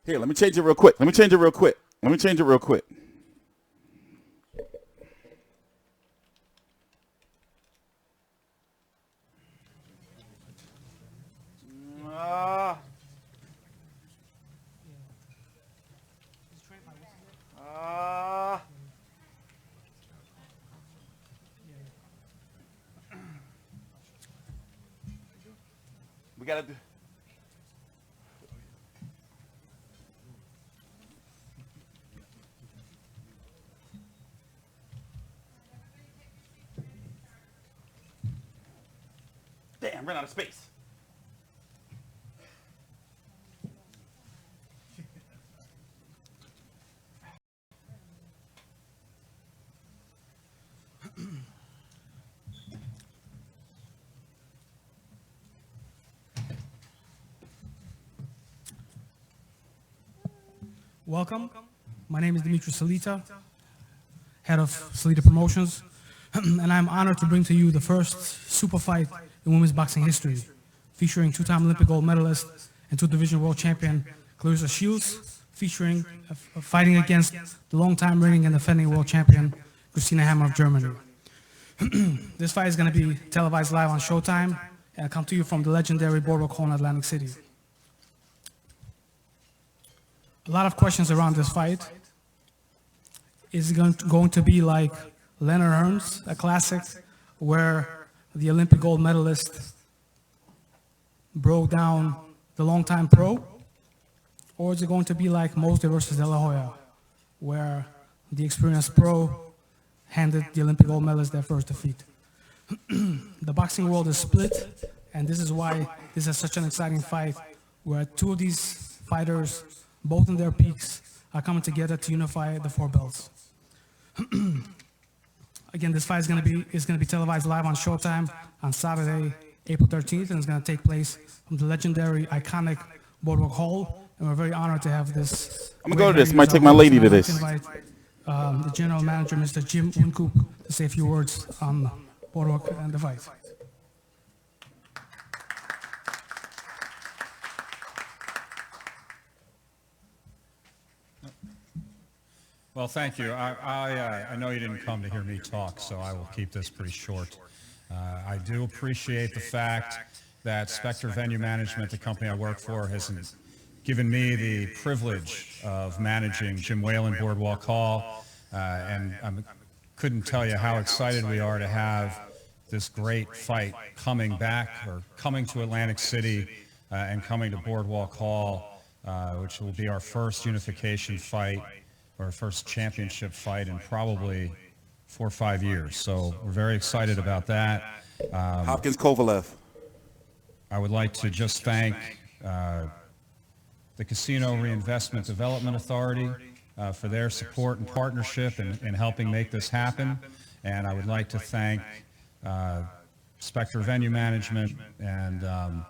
Here, let me change it real quick. Let me change it real quick. Let me change it real quick. We gotta do. Damn, ran out of space. Welcome. My name is Dimitri Salita, head of Salita Promotions, and I'm honored to bring to you the first super fight in women's boxing history, featuring two-time Olympic gold medalist and two-division world champion Claressa Shields, featuring fighting against the long-time reigning and defending world champion Christina of Germany. This fight is going to be televised live on Showtime and come to you from the legendary Boardwalk Hall in Atlantic City. A lot of questions around this fight. Is it going to be like Leonard Hearns, a classic, where the Olympic gold medalist broke down the longtime pro? Or is it going to be like Mosley versus De La Hoya, where the experienced pro handed the Olympic gold medalist their first defeat? The boxing world is split, and this is why this is such an exciting fight, where two of these fighters, both in their peaks, are coming together to unify the four belts. Again, this fight is going to be televised live on Showtime on Saturday, April 13th, and it's going to take place from the legendary, iconic Boardwalk Hall. And we're very honored to have this. I'm gonna go to this. Might take my lady to this. Invite the general manager, Mr. Jim Wincoop, to say a few words on Boardwalk and the fight. Well, thank you. I know you didn't come to hear me talk, so I will keep this pretty short. I do appreciate the fact that Spectre Venue Management, the company I work for, has given me the privilege of managing Jim Whalen Boardwalk Hall, and I couldn't tell you how excited we are to have this great fight coming back, or coming to Atlantic City and coming to Boardwalk Hall, which will be our first unification fight, our first championship fight in probably 4 or 5 years. So we're very excited about that. Hopkins Kovalev. I would like to just thank the Casino Reinvestment Development Authority for their support and partnership in helping make this happen. And I would like to thank Spectre Venue Management and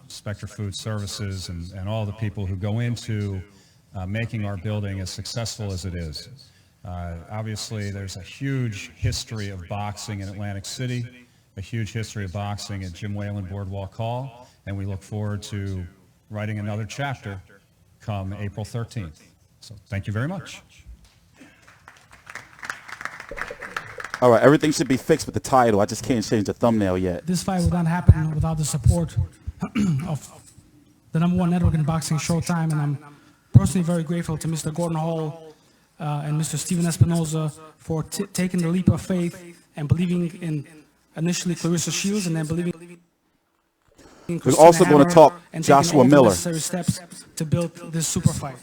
Spectre Food Services and all the people who go into making our building as successful as it is. Obviously, there's a huge history of boxing in Atlantic City, a huge history of boxing at Jim Whalen Boardwalk Hall, and we look forward to writing another chapter come April 13th. So thank you very much. All right, everything should be fixed with the title. I just can't change the thumbnail yet. This fight would not happen without the support of the #1 network in boxing, Showtime, and I'm personally very grateful to Mr. Gordon Hall and Mr. Steven Espinoza for taking the leap of faith and believing in initially Claressa Shields and then believing in Christina. We're also going to talk Joshua Miller. Necessary steps to build this super fight.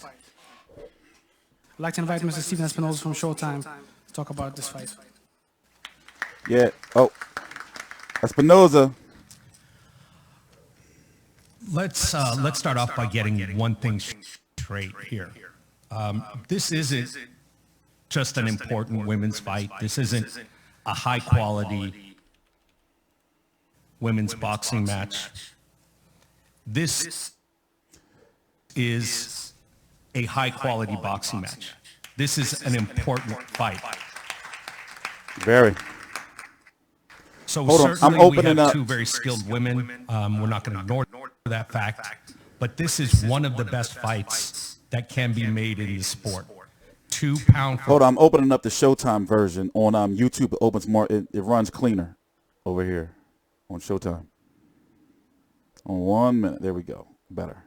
I'd like to invite Mr. Steven Espinoza from Showtime to talk about this fight. Yeah. Oh, Espinoza. Let's start off by getting one thing straight here. This isn't just an important women's fight. This isn't a high-quality women's boxing match. This is a high-quality boxing match. This is an important fight. Very. So Hold on, certainly I'm opening we have up. two very skilled women. We're not going to ignore that fact. But this is one of the best fights that can be made in the sport. 2 pound. Hold on, I'm opening up the Showtime version on YouTube. It opens more. It runs cleaner over here on Showtime. On 1 minute, there we go. Better.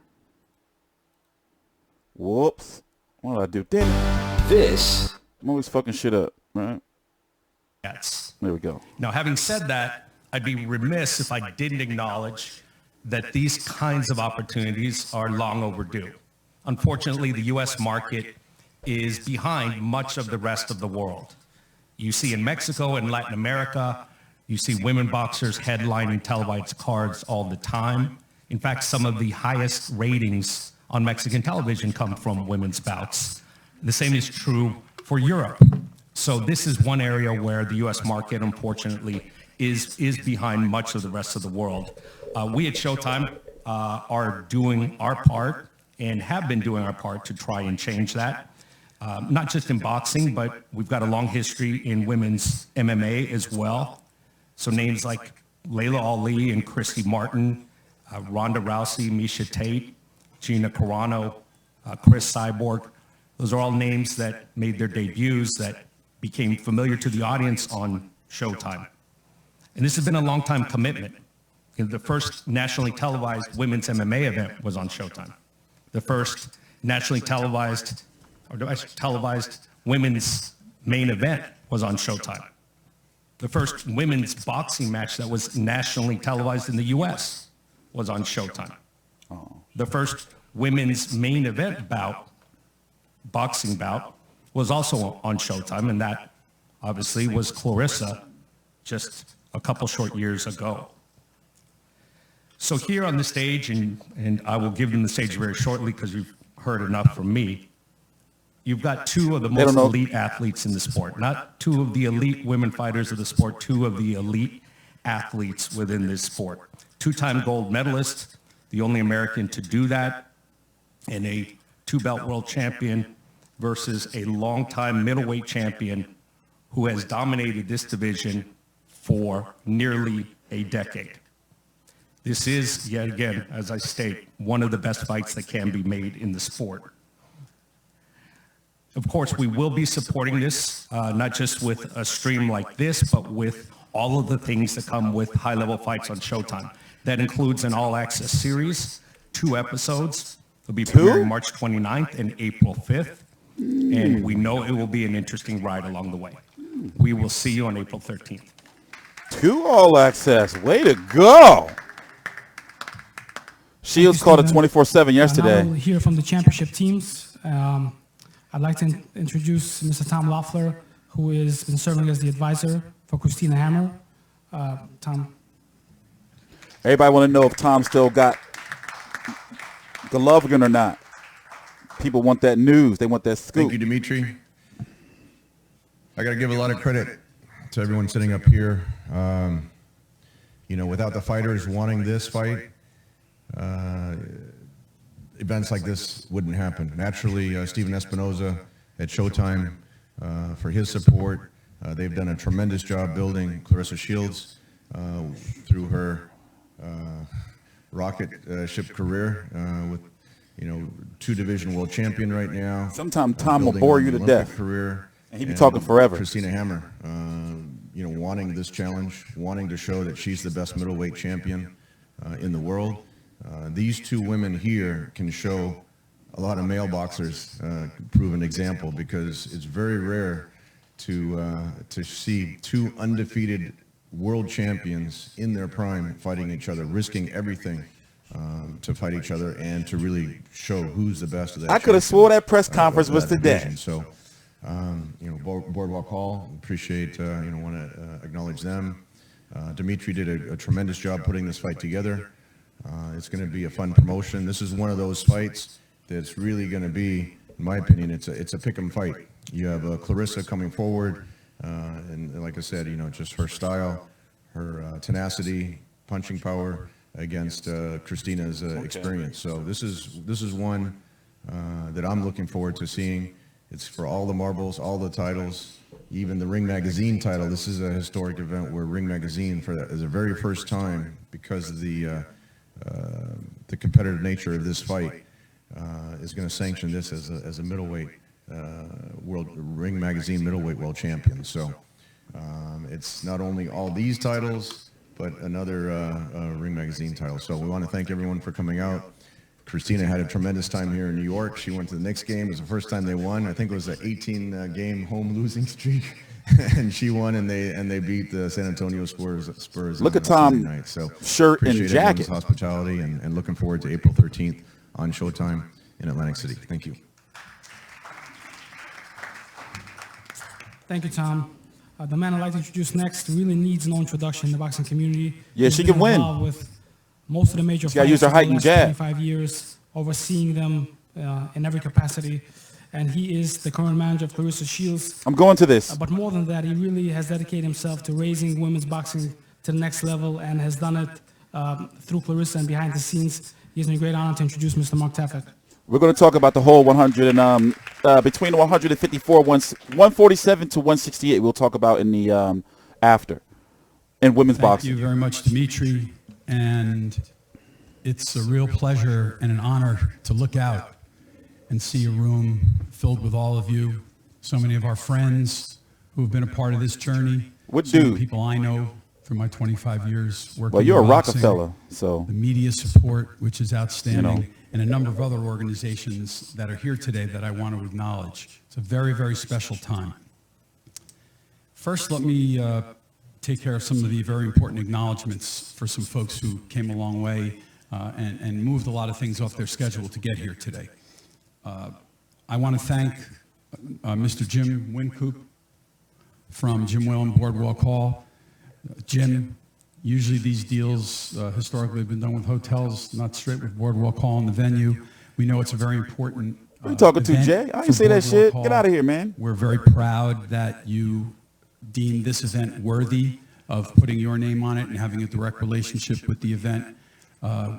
Whoops. What did I do? Damn it. This. I'm always fucking shit up, right? Yes. There we go. Now, having said that, I'd be remiss if I didn't acknowledge that these kinds of opportunities are long overdue. Unfortunately, the U.S. market is behind much of the rest of the world. You see in Mexico and Latin America, you see women boxers headlining televised cards all the time. In fact, some of the highest ratings on Mexican television come from women's bouts. The same is true for Europe. So this is one area where the U.S. market, unfortunately, is behind much of the rest of the world. We at Showtime are doing our part and have been doing our part to try and change that. Not just in boxing, but we've got a long history in women's MMA as well. So names like Layla Ali and Christy Martin, Ronda Rousey, Miesha Tate, Gina Carano, Chris Cyborg, those are all names that made their debuts that became familiar to the audience on Showtime. And this has been a long time commitment. The first nationally televised women's MMA event was on Showtime. The first nationally televised women's main event was on Showtime. The first women's boxing match that was nationally televised in the U.S. was on Showtime. The first women's main event boxing bout, was also on Showtime, and that obviously was Claressa just a couple short years ago. So here on the stage, and I will give them the stage very shortly because you've heard enough from me, you've got two of the most elite athletes in the sport. Not two of the elite women fighters of the sport, two of the elite athletes within this sport. Two-time gold medalist, the only American to do that, and a two-belt world champion versus a longtime middleweight champion who has dominated this division for nearly a decade. This is, yet again, as I state, one of the best fights that can be made in the sport. Of course, we will be supporting this, not just with a stream like this, but with all of the things that come with high-level fights on Showtime. That includes an all-access series, 2 episodes. It'll be premiering March 29th and April 5th. And we know it will be an interesting ride along the way. We will see you on April 13th. 2 all-access. Way to go. Shields called it 24/7 yesterday. Now we'll hear from the championship teams. I'd like to introduce Mr. Tom Loeffler, who has been serving as the advisor for Christina Hammer. Tom. Everybody want to know if Tom still got Golovkin or not. People want that news. They want that scoop. Thank you, Dimitri. I got to give a lot of credit to everyone sitting up here. Without the fighters wanting this fight, events like this wouldn't happen. Naturally, Steven Espinoza at Showtime for his support. They've done a tremendous job building Claressa Shields through her rocket ship career with 2-division world champion right now. Sometimes Tom will bore you to death. Career, and he'd be talking forever. Christina Hammer, wanting this challenge, wanting to show that she's the best middleweight champion in the world. These 2 women here can show a lot of male boxers prove an example, because it's very rare to see 2 undefeated world champions in their prime fighting each other, risking everything to fight each other and to really show who's the best of that. I could have swore that press conference was today. Division. So, Boardwalk Hall, appreciate, want to acknowledge them. Dimitri did a tremendous job putting this fight together. It's going to be a fun promotion. This is one of those fights that's really going to be, in my opinion, it's a pick'em fight. You have Claressa coming forward, and like I said, just her style, her tenacity, punching power against Christina's experience. So this is one that I'm looking forward to seeing. It's for all the marbles, all the titles, even the Ring Magazine title. This is a historic event where Ring Magazine, for the very first time, because of the competitive nature of this fight, is going to sanction this as a middleweight world Ring Magazine middleweight world champion. So it's not only all these titles, but another Ring Magazine title. So we want to thank everyone for coming out. Christina had a tremendous time here in New York. She went to the Knicks game. It was the first time they won. I think it was an 18-game home losing streak, and she won, and they beat the San Antonio Spurs. Look on at Tom, Sunday night. So shirt and appreciate jacket. everyone's hospitality, and looking forward to April 13th on Showtime in Atlantic City. Thank you. Thank you, Tom. The man I'd like to introduce next really needs no introduction in the boxing community. Yeah, He's she been can win. involved with most of the major gotta fights use her for height the and last jab. 25 years, overseeing them in every capacity. And he is the current manager of Claressa Shields. I'm going to this. But more than that, he really has dedicated himself to raising women's boxing to the next level and has done it through Claressa and behind the scenes. He gives me great honor to introduce Mr. Mark Taffet. We're going to talk about the whole 100 and between the 154, 147 to 168. We'll talk about in the after in women's boxing. Thank you very much, Dimitri. And it's a real pleasure and an honor to look out and see a room filled with all of you, so many of our friends who have been a part of this journey. What so many dude? people I know through my 25 years working Well, you're a in boxing, Rockefeller, so the media support, which is outstanding, You know. and a number of other organizations that are here today that I want to acknowledge. It's a very, very special time. First, let me take care of some of the very important acknowledgments for some folks who came a long way and moved a lot of things off their schedule to get here today. I want to thank Mr. Jim Wincoop from Jim Whalen Boardwalk Hall. Jim, usually these deals historically have been done with hotels, not straight with Boardwalk Hall and the venue. We know it's a very important Who you talking to, event Jay? I for ain't say that Boardwalk shit. Hall. Get out of here, man. We're very proud that you deemed this event worthy of putting your name on it and having a direct relationship with the event.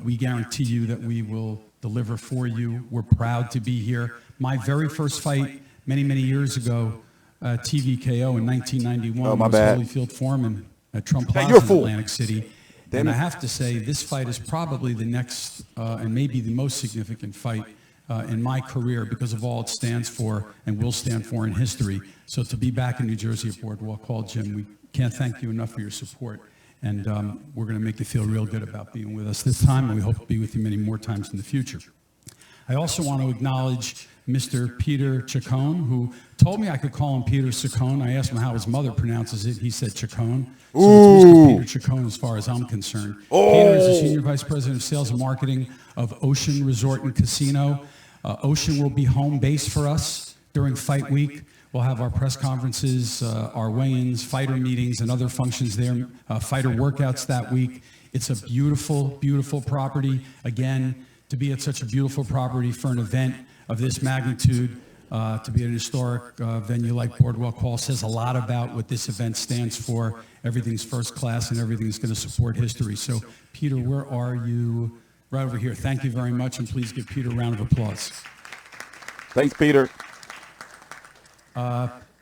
We guarantee you that we will deliver for you. We're proud to be here. My very first fight many, many years ago, TVKO in 1991, Oh, my was bad. Holyfield Foreman at Trump Hey, Plaza you're a in fool. Atlantic City. Damn And it. I have to say, this fight is probably the next and maybe the most significant fight in my career because of all it stands for and will stand for in history. So to be back in New Jersey at Boardwalk Hall, Jim, we can't thank you enough for your support. And we're going to make you feel real good about being with us this time, and we hope to be with you many more times in the future. I also want to acknowledge Mr. Peter Chacon, who told me I could call him Peter Chacon. I asked him how his mother pronounces it. He said Chacon. So it's Mr. Peter Chacon as far as I'm concerned. Peter is the Senior Vice President of Sales and Marketing of Ocean Resort and Casino. Ocean will be home base for us during fight week. We'll have our press conferences, our weigh-ins, fighter meetings, and other functions there, fighter workouts that week. It's a beautiful, beautiful property. Again, to be at such a beautiful property for an event of this magnitude, to be at an historic venue like Boardwalk Hall says a lot about what this event stands for. Everything's first class and everything's going to support history. So, Peter, where are you? Right over here. Thank you very much, and please give Peter a round of applause. Thanks, Peter.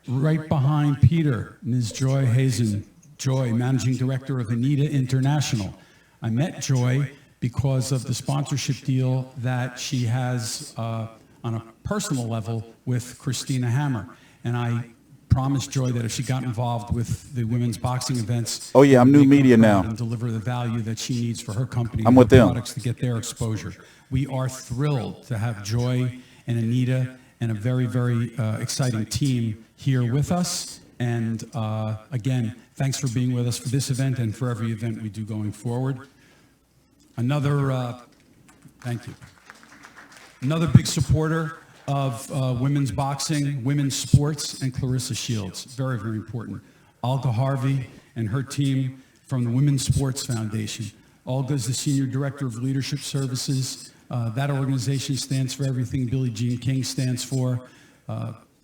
Right behind Peter, Ms. Joy Hazen. Joy, Managing Director of Anita International. I met Joy because of the sponsorship deal that she has on a personal level with Christina Hammer. And I promised Joy that if she got involved with the women's boxing events, Oh, yeah, I'm new make her media proud now. and deliver the value that she needs for her company I'm and with her them. products to get their exposure. We are thrilled to have Joy and Anita and a very, very exciting team here with us. And again, thanks for being with us for this event and for every event we do going forward. Thank you. Another big supporter of women's boxing, women's sports, and Claressa Shields. Very, very important. Olga Harvey and her team from the Women's Sports Foundation. Olga is the Senior Director of Leadership Services. That organization stands for everything Billie Jean King stands for.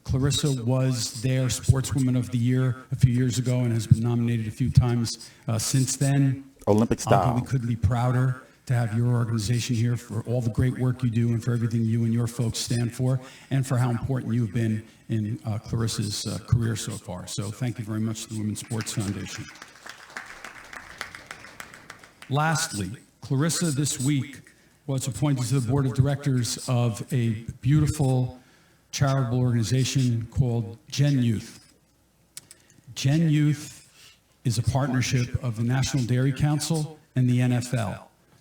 Claressa was their Sportswoman of the Year a few years ago and has been nominated a few times since then. Olympic style. We couldn't be prouder to have your organization here for all the great work you do and for everything you and your folks stand for and for how important you've been in Claressa's career so far. So thank you very much to the Women's Sports Foundation. Lastly, Claressa this week was appointed to the board of directors of a beautiful charitable organization called Gen Youth. Gen Youth is a partnership of the National Dairy Council and the NFL,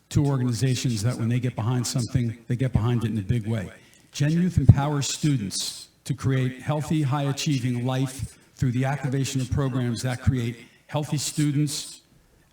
two organizations that when they get behind something, they get behind it in a big way. Gen Youth empowers students to create healthy, high-achieving life through the activation of programs that create healthy students,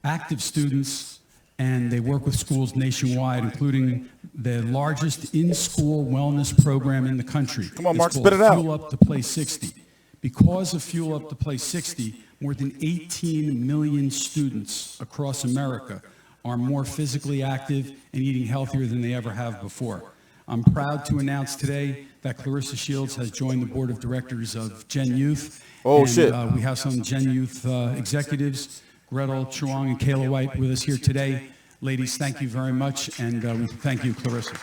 active students, and they work with schools nationwide, including the largest in-school wellness program in the country. Come on, Mark, It's spit it called out. Fuel Up to Play 60. Because of Fuel Up to Play 60, more than 18 million students across America are more physically active and eating healthier than they ever have before. I'm proud to announce today that Claressa Shields has joined the board of directors of Gen Youth. Oh, and, shit. We have some Gen Youth executives, Gretel Chuang and Kayla White, with us here today. Ladies, thank you very much, and we thank you, Claressa.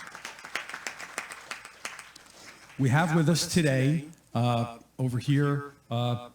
We have with us today, over here, a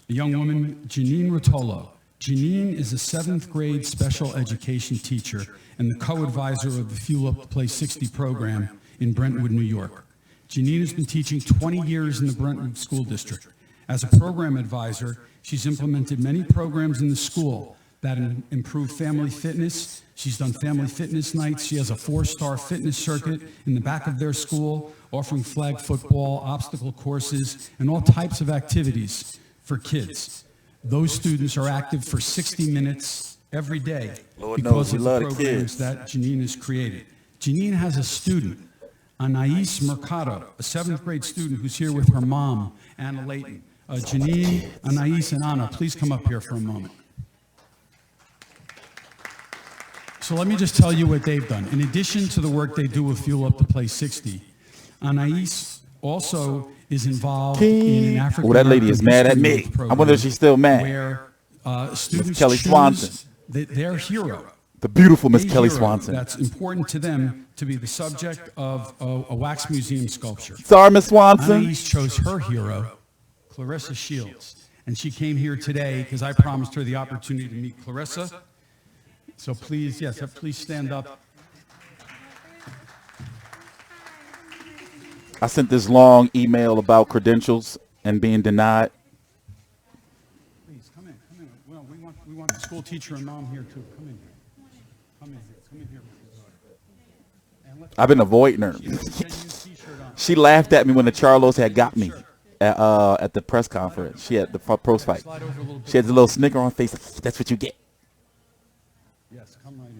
young woman, Janine Rotolo. Janine is a 7th grade special education teacher and the co-advisor of the Fuel Up to Play 60 program in Brentwood, New York. Janine has been teaching 20 years in the Brentwood School District. As a program advisor, she's implemented many programs in the school that improve family fitness. She's done family fitness nights. She has a 4-star fitness circuit in the back of their school, offering flag football, obstacle courses, and all types of activities for kids. Those students are active for 60 minutes every day Lord knows because we of the love the programs kids. that Janine has created. Janine has a student, Anais Mercado, a 7th grade student who's here with her mom, Anna Layton. Janine, Anais, and Anna, please come up here for a moment. So let me just tell you what they've done. In addition to the work they do with Fuel Up to Play 60, Anais also is involved in an African Oh, that lady is mad at History me. Month program I wonder if she's still mad. Where students Kelly choose Swanson. their hero. The beautiful Miss A Kelly hero Swanson. That's important to them to be the subject of a wax museum sculpture. Sorry, Miss Swanson. Anais chose her hero, Claressa Shields, and she came here today because I promised her the opportunity to meet Claressa. So please, yes, please stand up. I sent this long email about credentials and being denied. Please come in, come in. Well, we want the school teacher and mom here too. Come in here. Come in here. Come in here. And let's I've been avoiding her. get a new t-shirt on. She laughed at me when the Charlos had got me at the press conference. She had the pros fight. Slide over a little bit. She had the little snicker on her face. That's what you get. Yes, come right in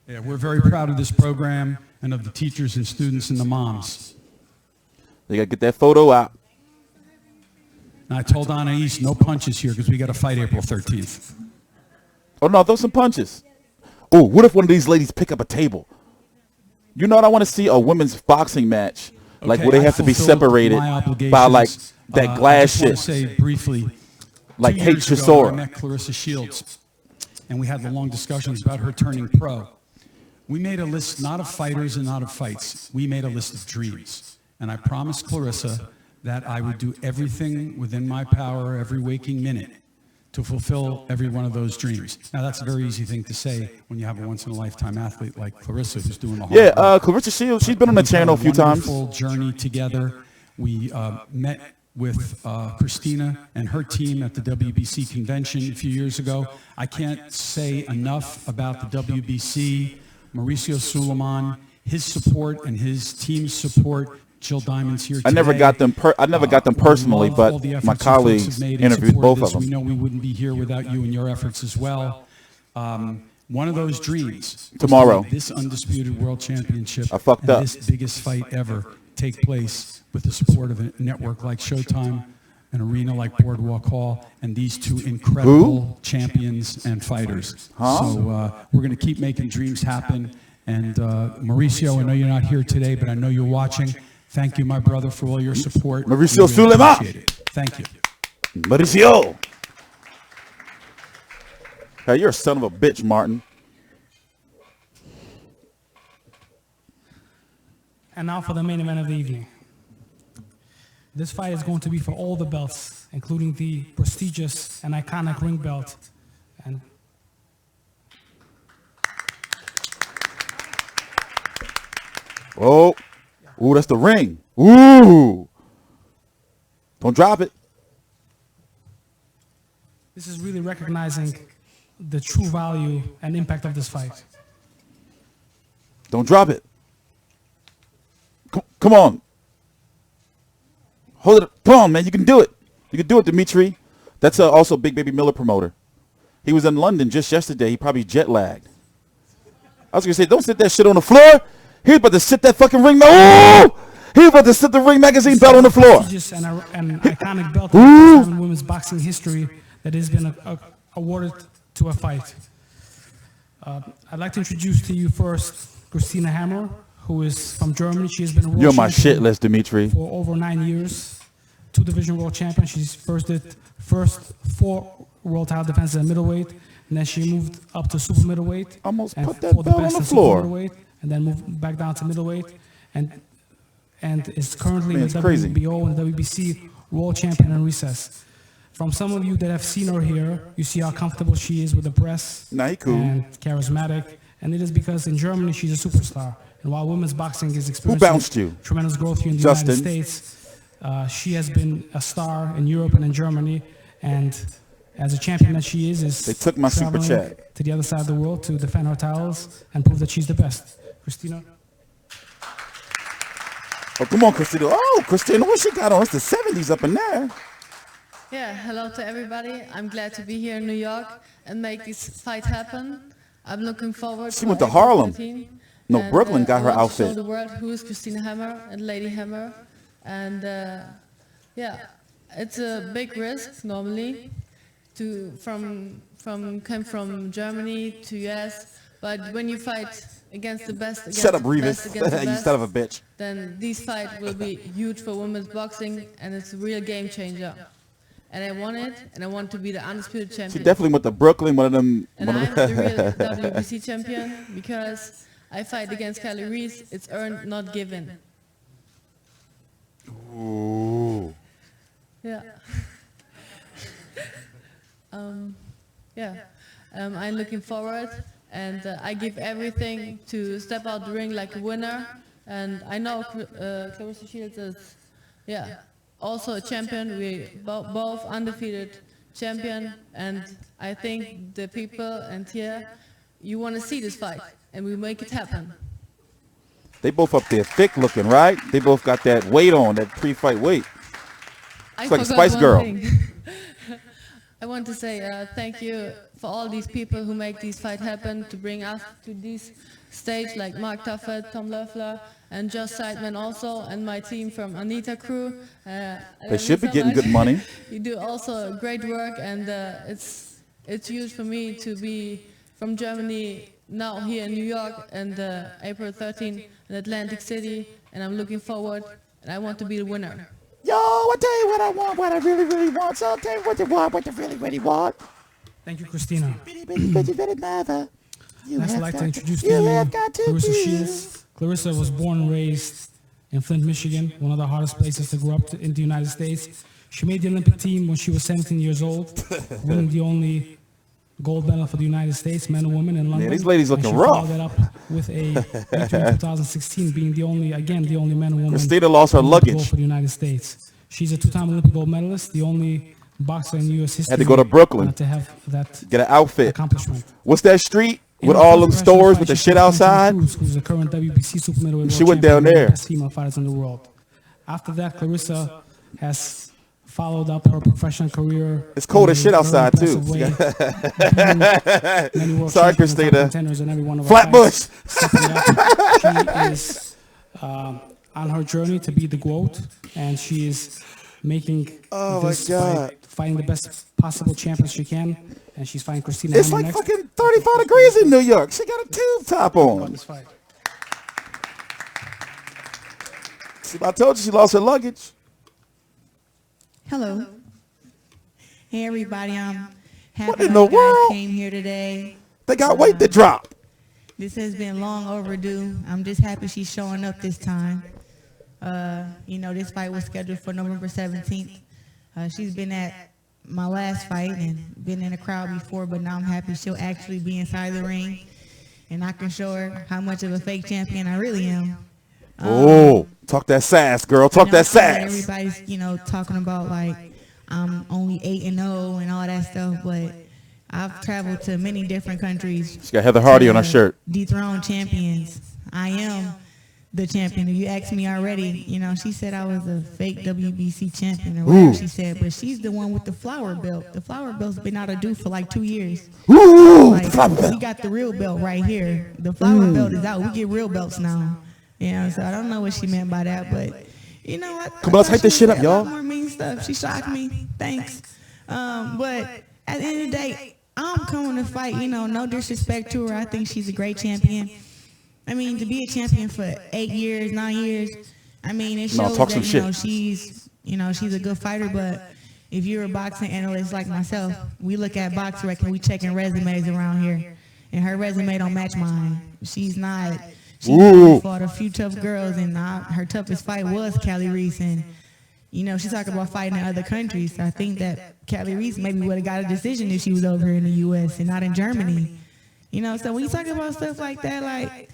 here. Yeah, we're very proud of this program and of the teachers and students and the moms. They got to get that photo out. And I told Anais no punches here because we got to fight April 13th. Oh, no, throw some punches. Oh, what if one of these ladies pick up a table? You know what? I want to see a women's boxing match, like where they I have to be fulfilled separated my obligations. by like that glass I just shit. want to say briefly, Like 2 Hate years ago, I Chisora. met Claressa Shields, and we had the long discussions about her turning pro. We made a list not of fighters and not of fights. We made a list of dreams. And I promised Claressa that I would do everything within my power every waking minute to fulfill every one of those dreams. Now, that's a very easy thing to say when you have a once-in-a-lifetime athlete like Claressa who's doing the hard Yeah, work. Claressa Shields, she's been on the We've had channel a few times. wonderful journey together. We met with Christina and her team at the WBC convention a few years ago. I can't say enough about the WBC, Mauricio Suleiman, his support and his team's support. Jill Diamond's here today. I never got them personally, We love but all the my efforts you folks colleagues have made in interviewed support both this. of We them. know we wouldn't be here without you and your efforts as well. One of those dreams was Tomorrow. to make this undisputed world championship I fucked and up. this biggest fight ever take place with the support of a network like Showtime, an arena like Boardwalk Hall, and these two incredible champions and fighters. So we're going to keep making dreams happen. And Mauricio, I know you're not here today, but I know you're watching. Thank you, my brother, for all your support. Mauricio We really Suleiman. appreciate it. Thank you. Mauricio. Hey, you're a son of a bitch, Martin. And now for the main event of the evening. This fight is going to be for all the belts, including the prestigious and iconic ring belt. And Oh. Ooh, that's the ring. Ooh. Don't drop it. This is really recognizing the true value and impact of this fight. Don't drop it. Come on. Hold it. Come on, man. You can do it. You can do it, Dimitri. That's also Big Baby Miller promoter. He was in London just yesterday. He probably jet lagged. I was going to say, don't sit that shit on the floor. He was about to sit that fucking ring. Oh! He was about to sit the Ring Magazine belt on the floor. Just an iconic belt in women's boxing history that has been awarded to a fight. I'd like to introduce to you first Christina Hammer, who is from Germany. She has been a world You're my champion shit list, Dimitri. for over 9 years. 2-division world champion. She's first 4 world title defenses at middleweight, and then she moved up to super middleweight. Almost and put that fought belt on best the in floor. super middleweight, and then moved back down to middleweight, and is currently Man, the it's crazy. WBO and WBC world champion in recess. From some of you that have seen her here, you see how comfortable she is with the press. Nah, he cool. And charismatic. And it is because in Germany she's a superstar. And while women's boxing is bounced you? experiencing tremendous growth here in the Justin. United States, she has been a star in Europe and in Germany. And as a champion that she is They took my super traveling chat. to the other side of the world to defend her titles and prove that she's the best. Christina? Oh, come on, Christina. Oh, Christina, what she got on? It's the 70s up in there. Yeah, hello to everybody. I'm glad to be here in New York and make this fight happen. I'm looking forward She to went to April Harlem. 13. No, And, Brooklyn got I her want to show outfit. the world who is Christina Hammer and Lady Hammer. And yeah, it's a big risk normally to come from Germany to US. But when you fight against the best, against Shut up, the Revis. best, against the You best, son of a bitch. then this fight will be huge for women's boxing, and it's a real game changer. And I want it, and I want to be the undisputed She champion. definitely went to Brooklyn, one of them. And I'm the real WBC champion because I fight against Kelly Reese. It's earned, not given. Ooh. Yeah. I'm looking forward, and I give everything to step out the ring like a winner. And I know Claressa Shields is, also a champion. We both undefeated champion, and I think the people and here, you want to see this fight, and we make it happen. They both up there thick looking, right? They both got that weight on, that pre-fight weight. It's like a forgot Spice one Girl. thing. I want to say thank you for all these people who make these fights happen, to bring us to this stage, like Mark Tuffet, Tom Loeffler, and Josh Seidman also, and my team from Anita Crew. They should be getting good money. You do also great work, and it's huge for me to be from Germany now here in New York, and April 13 in Atlantic City, and I'm looking forward, and I want to be the winner. Yo, I tell you what I want, what I really, really want. So I'll tell you what you want, what you really, really want. Thank you, Christina. Next, Next, I'd like to introduce to you Claressa Shields. Claressa was born and raised in Flint, Michigan, one of the hardest places to grow up in the United States. She made the Olympic team when she was 17 years old, winning the only gold medal for the United States, men and women in London. Man, these ladies looking and she rough. followed that up with a victory in 2016, being the only men and women Christina lost her Olympic gold luggage. for the United States. She's a 2-time Olympic gold medalist, the only boxer in U.S. history Had to go to Brooklyn. to have that Get an outfit. accomplishment. What's that street with In her all them first professional stores fight, with the she shit fought outside? Cruz, who's the current WBC super middleweight She world went down champion, one of the there. best female fighters in the world. After that, Claressa has followed up her professional career. It's cold in as shit a very outside, too. impressive way, beating many world Sorry, champions, top Christina. contenders in every one of her Flatbush. fights. Stepping up. She is on her journey to be the GOAT, and she is making Oh, my this God. fight, fighting the best possible champion she can, and she's fighting Christina It's Hammer like next. fucking 35 degrees in New York. She got a tube top on. This fight. See, I told you she lost her luggage. Hello. Hey everybody, I'm What happy in that the you guys world? came here today. They got weight to drop. This has been long overdue. I'm just happy she's showing up this time. This fight was scheduled for November 17th. She's been at my last fight and been in the crowd before, but now I'm happy she'll actually be inside the ring, and I can show her how much of a fake champion I really am. Oh, talk that sass, girl. Talk that sass. Everybody's, talking about like I'm only 8-0 and all that stuff, but I've traveled to many different countries. She got Heather Hardy on her shirt. Dethrone champions. I am the champion. If you asked me already, she said I was a fake WBC champion or whatever she said, but she's the one with the flower belt. The flower belt's been out of due for like 2 years. Ooh, the flower belt. We got the real belt right here. The flower belt is out. We get real belts now. So I don't know what she meant by that, but come on, let's hype this shit up, y'all. A lot more mean stuff. She shocked me. Thanks. But at the end of the day, I'm coming to fight. No disrespect to her. I think she's a great champion. I mean, to be a champion for 8 years, 9 years, it shows that she's a good fighter. But if you're a boxing analyst like myself, we look at box rec and we checking resumes around here, and her resume don't match mine. She's not. She fought a few tough girls, and her toughest fight was Callie Reese, and she's talking about fighting in other countries. So I think that Callie Reese maybe would have got a decision if she was over here in the U.S. and not in Germany. So when you talk about stuff like that, like,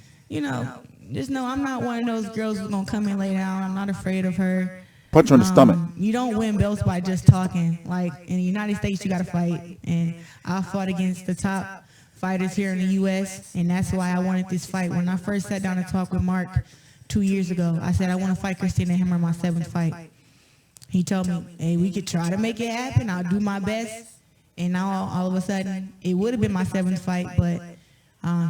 just know I'm not one of those girls who's going to come and lay down. I'm not afraid of her. Punch her in the stomach. You don't win belts by just talking. Like, in the United States, you got to fight. And I fought against the top fighters here in the U.S., and that's why I wanted this fight. When I first sat down and talked with Mark 2 years ago, I said, I want to fight Christina Hammer my 7th fight. He told me, hey, we could try to make it happen. I'll do my best. And now, all of a sudden, it would have been my 7th fight, but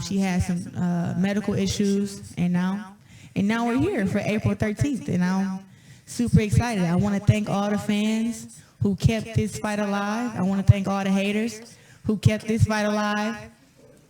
she had some medical issues, and now we're here for April 13th, and I'm super excited. I want to thank all the fans who kept this fight alive. I want to thank all the haters who kept this fight alive.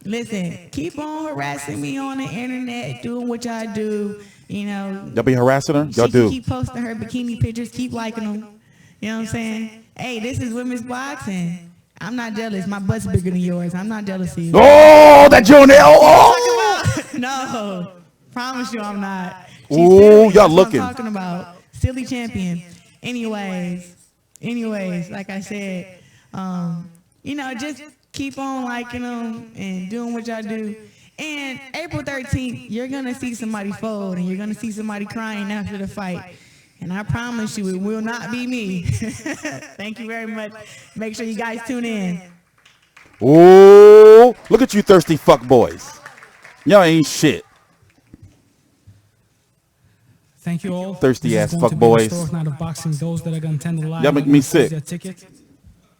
Listen, keep on harassing me on the internet, doing what y'all do. Y'all be harassing her? Y'all do. Keep posting her bikini pictures, keep liking them. You know what I'm saying? Hey, this is women's boxing. I'm not jealous. My butt's bigger than yours. I'm not jealous of you. Oh, that Jonelle. Oh! No, promise you I'm not. Ooh, y'all looking. I'm talking about silly champion. Anyways, like I said, just keep on liking them and doing what y'all do. And April 13th, you're going to see somebody fold, and you're going to see somebody crying after the fight. And I promise you, it will not be me. Thank you very much. Make sure you guys tune in. Oh, look at you thirsty fuck boys. Y'all ain't shit. Thank you all. Thirsty ass fuck This is going to be a boys. historic night of boxing. Those that are going to attend the live, Y'all make me sick. their ticket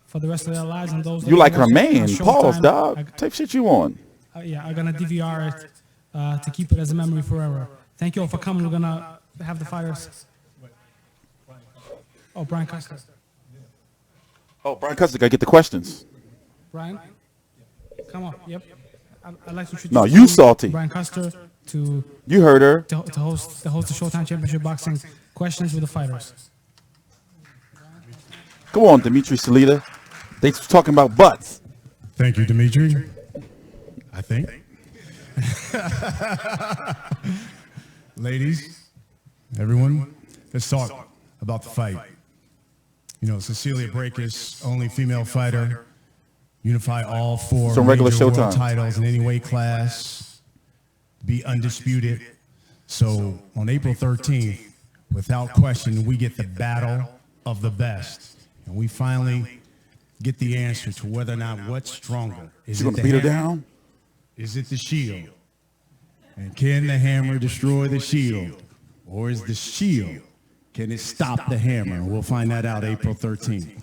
for the rest of their lives, and those that You are like her watching man. on Pause, Showtime, dog. Type shit you on. I'm going to DVR it to keep it as a memory forever. Thank you all for coming. We're going to have the fighters. Oh, Brian Custer. Oh, Brian Custer, gotta get the questions. Brian, come on. Yep. I'd like to introduce No, you salty. Brian Custer to You heard her. to host the Showtime Championship Boxing questions with the fighters. Come on, Dimitri Salita. They talking about butts. Thank you, Dimitri. I think. Ladies, everyone, let's talk about the fight. Cecilia Brækhus, only female fighter, unify all 4 Some regular major world Showtime titles in any weight class, be undisputed. So on April 13th, without question, we get the battle of the best. And we finally get the answer to whether or not what's stronger. Is You it gonna the beat her hammer? down? Is it the shield? And can the hammer destroy the shield? Or is the shield, can it stop the hammer? We'll find that out April 13th.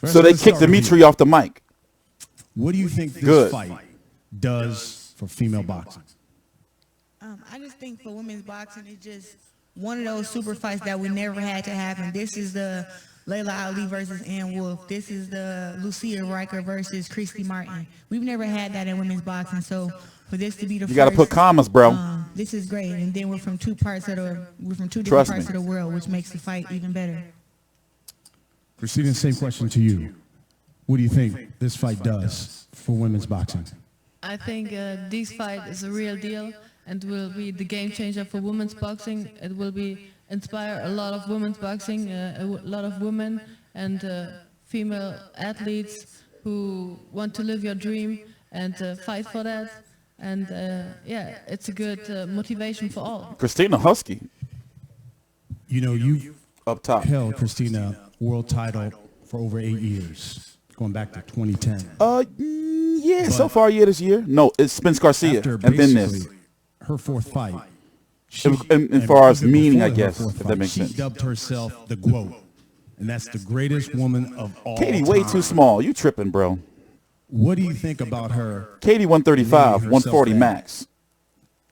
So they kicked Dimitri off the mic. What do you think this Good. fight does for female boxing? I just think for women's boxing, it's just one of those super fights that we never had to happen. This is the Layla Ali versus Ann Wolfe. This is the Lucia Riker versus Christy Martin. We've never had that in women's boxing, so for this to be the You gotta put commas, bro. this is great. And then we're from two different Trust parts me. of the world, which makes the fight even better. Christina, same question to you. What do you think this fight does for women's boxing? I think this fight is a real deal and will be the game changer for women's boxing. It will inspire a lot of women's boxing, a lot of women and female athletes who want to live your dream and fight for that. And yeah, it's a good motivation for all. Christina Husky You know, you've up top. held, Christina, world title for over 8 years, going back to 2010. Yeah, so far this year. No, it's Spence Garcia After and then this. basically her fourth fight, And far as even meaning, before I her guess, fourth if that fight, makes she sense. dubbed herself the GOAT, and that's the greatest woman of all Katie, time. way too small. You tripping, bro. What do you think about her, Katie 135, Leading 140 herself max.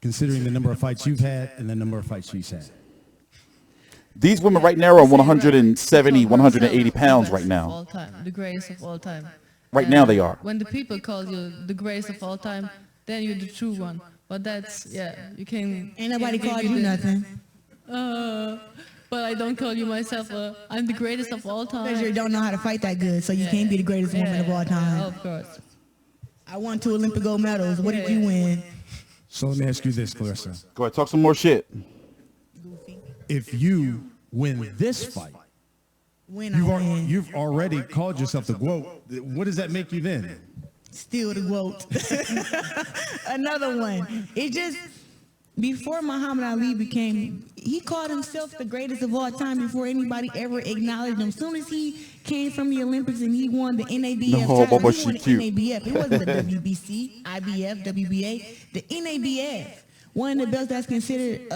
considering the number of fights you've had and the number of fights she's had? These women right now are Say right. 170, She called 180 herself the pounds best right of now. all time, the greatest of all time. Right And now they are. When the people call you the greatest of all time, then you're the true one. But that's, yeah, you can... Ain't nobody can called give you the- nothing. But I don't call you myself, I'm the greatest of all time. Because you don't know how to fight that good, so you can't be the greatest woman of all Yeah, time. of course. I won 2 Olympic gold medals. What did you win? So let me ask you this, Claressa. Go ahead, talk some more shit. If you win this fight, When I win. you've already called yourself the GOAT. What does that make you then? Still the GOAT. Another one. It just, before Muhammad Ali became, he called himself the greatest of all time before anybody ever acknowledged him. As soon as he came from the Olympics and he won the NABF No, title, Bubba, he she won the cute. NABF. It wasn't the WBC, IBF, WBA, the NABF. One of the belts that's considered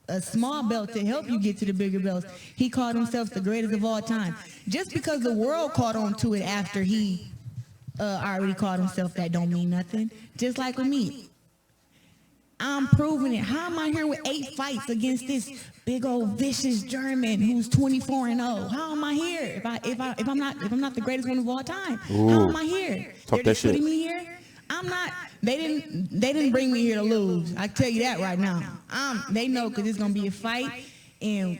a small belt to help you get to the bigger belts. He called himself the greatest of all time. Just because the world caught on to it after he already called himself that don't mean nothing. Just like with me. I'm proving it. How am I here with 8 fights against this big old vicious German who's 24-0? How am I here if I'm not the greatest one of all time? How am I here? Talk They're that just putting shit. me here. I'm not. They didn't bring me here to lose. I tell you that right now. They know because it's gonna be a fight and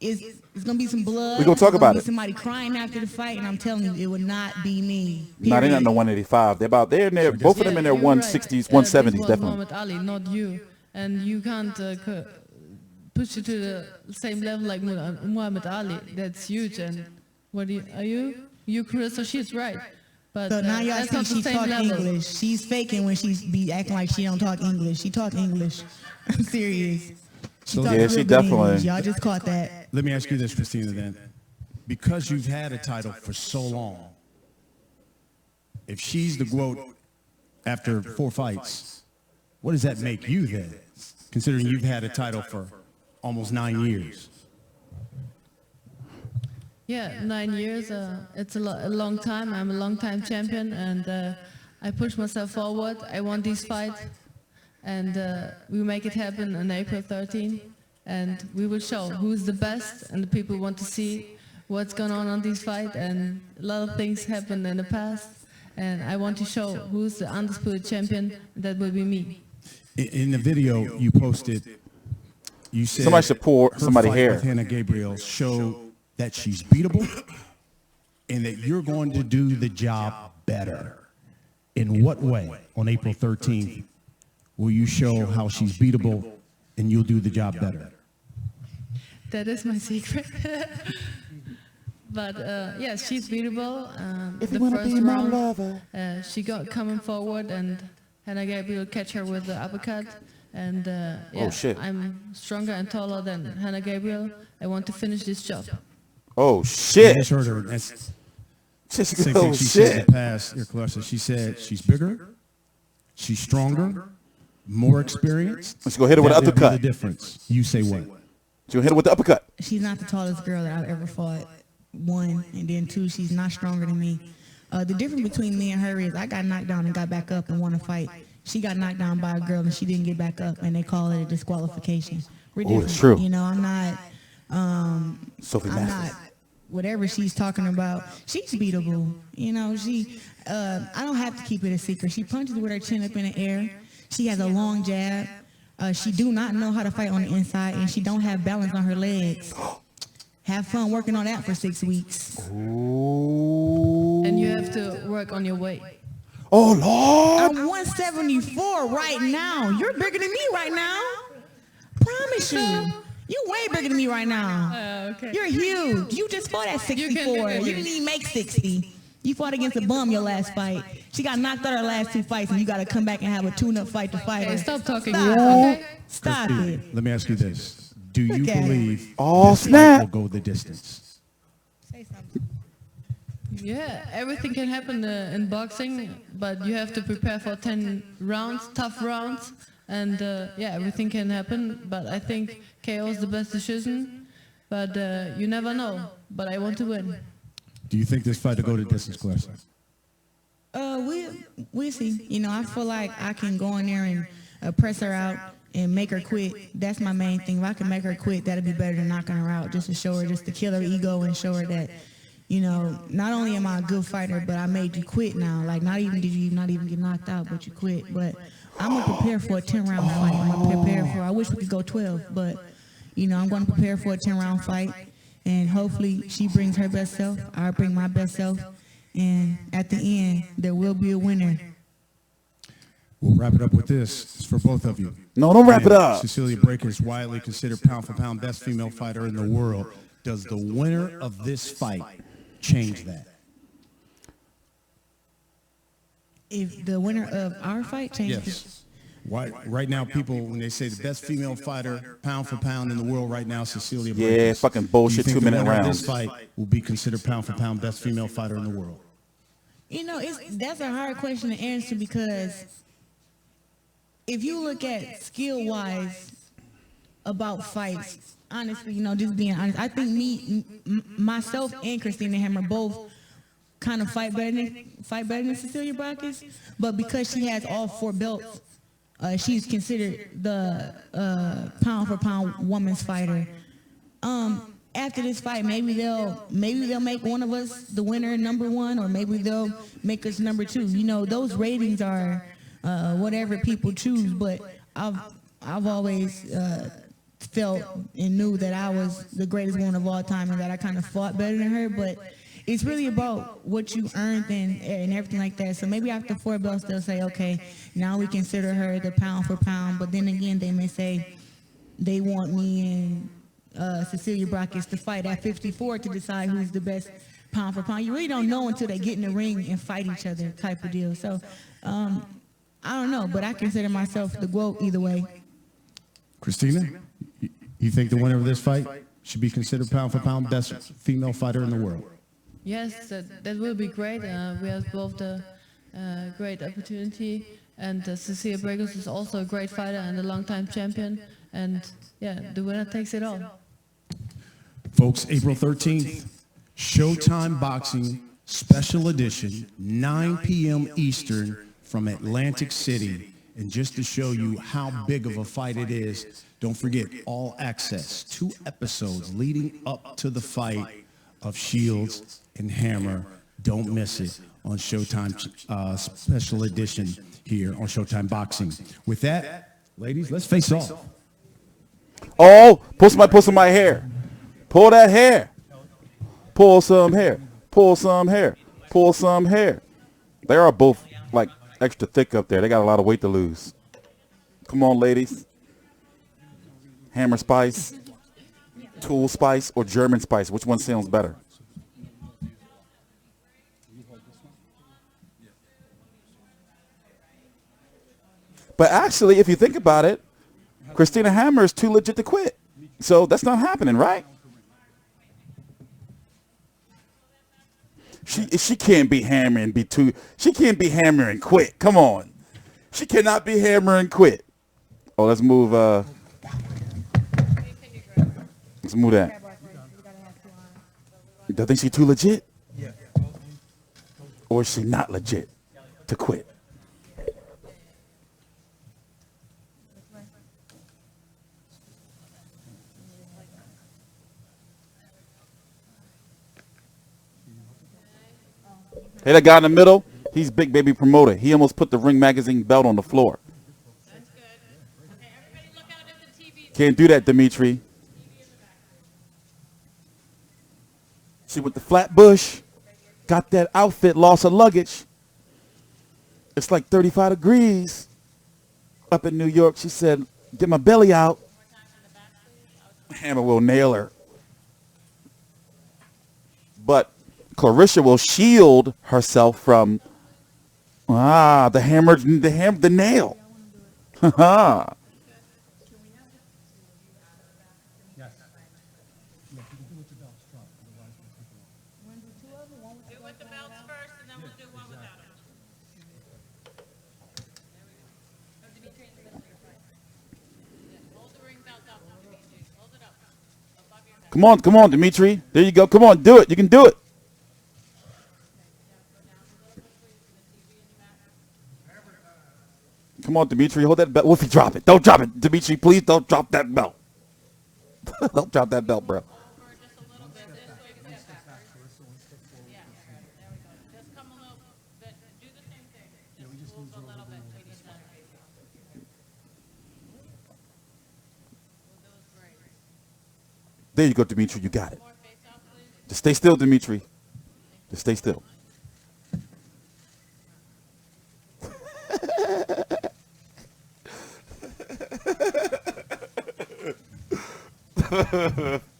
it's gonna be some blood. We gonna talk It's about be it. Somebody crying after the fight, and I'm telling you, it would not be me. Nah, they're not Period. in the 185. They're in there. Both of them in their you're right. 160s, This 170s, was definitely. Muhammad Ali, not you. And you can't push it to the same level like Muhammad Ali. That's huge. And what are you? You Claressa, she's right. But So now y'all that's see not the she same talk level. English. She's faking when she be acting like she don't talk English. She talk English. I'm serious. So talk Yeah, real she good definitely- English. Y'all just caught that. let me ask you this, Christina, then. Because you've had a title for so long, if she's the GOAT after 4 fights, what does that make you then, considering you've had a title for almost 9 years? Yeah, 9 years. It's a long time. I'm a long-time champion, and I push myself forward. I want this fight, and we make it happen on April 13, and we will show who's the best, and the people want to see what's going on this fight, and a lot of things happened in the past, and I want to show who's the undisputed champion. That will be me. In the video you posted, you said Somebody should pour her somebody fight hair. with Hannah Gabriel showed that she's beatable and that you're going to do the job better. In what way, on April 13th, will you show how she's beatable and you'll do the job better? That is my secret. But yeah, she's beatable. If The you wanna first be my round, lover. she got coming forward, and Hannah Gabriel catch her with the uppercut. And yeah, shit. I'm stronger and taller than Hannah Gabriel. I want to finish this job. Oh, I shit. just heard her. That's Just, the same oh, thing she said in shit. the past, your Claressa. She said she's bigger, she's stronger, more experienced. Let's go hit her with That an would be uppercut. the difference. You say what? You hit her with the uppercut. She's not the tallest girl that I've ever fought. 1, and then 2, she's not stronger than me. The difference between me and her is I got knocked down and got back up and won a fight. She got knocked down by a girl and she didn't get back up, and they call it a disqualification. We're Oh, different. it's true. You know, I'm not. Sophie I'm Mathis. not. Whatever she's talking about, she's beatable. You know, I don't have to keep it a secret. She punches with her chin up in the air. She has a long jab. She do not know how to fight on the inside, and she don't have balance on her legs. Have fun working on that for 6 weeks. Ooh. And you have to work on your weight. Oh, Lord. I'm 174 right now. You're bigger than me right now. Promise you. You way bigger than me right now. Okay. You're huge. You just fought at 64. You didn't even make 60. You fought against a bum your last fight. She got knocked out her last 2 fights, and you got to come back and have a tune-up fight to fight her. Okay, stop talking. Stop, Okay? Stop it. Let me ask you this. Do you Look at believe Oh, this fight snap. will go the distance? Say something. Yeah, everything can happen in boxing, but you have to prepare for 10 rounds, tough rounds, and yeah, everything can happen. But I think KO is the best decision, but you never know. But I want to win. Do you think this fight will go the distance, Claressa? We see. You know, I feel like I can go in there and press her out and make her quit. That's my main thing. If I can make her quit, that'd be better than knocking her out, just to show her, just to kill her ego and show her that, you know, not only am I a good fighter, but I made you quit now. Like, not even did you not even get knocked out, but you quit. But I'm going to prepare for a 10-round fight. I'm going to prepare for, I wish we could go 12, but, you know, I'm going to prepare for a 10-round fight. And hopefully she brings her best self, I bring my best self, and at the end, there will be a winner. We'll wrap it up with this. It's for both of you. No, don't wrap it up. Cecilia Braekhus is widely considered pound-for-pound best female fighter in the world. Does the winner of this fight change that? If the winner of our fight changes, Yes. Why, right now, people, when they say the best female fighter, pound for pound in the world right now, Cecilia Braekhus. Yeah, fucking bullshit, Do you think 2-minute the winner of rounds. this fight will be considered pound for pound best female fighter in the world? you know, that's a hard question to answer, because if you look at skill-wise about fights, honestly, you know, just being honest, I think myself and Christina Hammer both kind of fight better than Cecilia Braekhus, but because she has all 4 belts, she's considered the pound for pound woman's fighter. After this fight, maybe they'll make one of us the winner, #1, or maybe they'll make us #2. You know, those ratings are whatever people choose. But I've always felt and knew that I was the greatest woman of all time, and that I kind of fought better than her. But it's really about what you earned and everything like that. So maybe after 4 belts, they'll say, okay, now we consider her the pound for pound. But then again, they may say they want me and Cecilia Braekhus to fight at 54 to decide who's the best pound for pound. You really don't know until they get in the ring and fight each other, type of deal. So I don't know, but I consider myself the GOAT either way. Christina, you think the winner of this fight should be considered pound for pound best female fighter in the world? Yes, that will be great. We have both a great opportunity, and Cecilia Braekhus is also a great fighter and a long-time champion. And yeah, the winner takes it all. Folks, April 13th, Showtime Boxing Special Edition, 9 p.m. Eastern from Atlantic City. And just to show you how big of a fight it is, don't forget all access, 2 episodes leading up to the fight of Shields and Hammer. Don't miss it on Showtime Special Edition here on Showtime Boxing. With that, ladies, let's face off. Oh, pull some my hair. Pull that hair. Pull some hair. Pull some hair. Pull some hair. They are both like extra thick up there. They got a lot of weight to lose. Come on, ladies. Hammer Spice, Tool Spice, or German Spice? Which one sounds better? But actually, if you think about it, Christina Hammer is too legit to quit. So that's not happening, right? She can't be Hammer and be too. She can't be Hammer and quit. Come on. She cannot be Hammer and quit. Oh, let's move. Let's move that. Do you think she's too legit? Or is she not legit to quit? Hey, that guy in the middle, he's Big Baby Promoter. He almost put the Ring Magazine belt on the floor. That's good. Okay, everybody look out at the TV. Can't do that, Dimitri. She went to Flatbush, got that outfit, lost her luggage. It's like 35 degrees up in New York. She said, get my belly out. Hammer will nail her. But Claressa will shield herself from the nail. Haha. Do with the belts first, and then we'll do one without them. Hold the ring belt up, Dimitri. Hold it up above your head. Come on, Dimitri. There you go. Come on, do it. You can do it. Come on, Dimitri. Hold that belt. Wolfie, drop it. Don't drop it. Dimitri, please don't drop that belt. Don't drop that belt, bro. Over just a little bit. This way, you can step backwards. Yeah, there we go. Just come a little bit. Do the same thing. Just move a little bit to the center. We'll do it great. There you go, Dimitri. You got it. More face out, please. Just stay still, Dimitri. Just stay still. April 13th.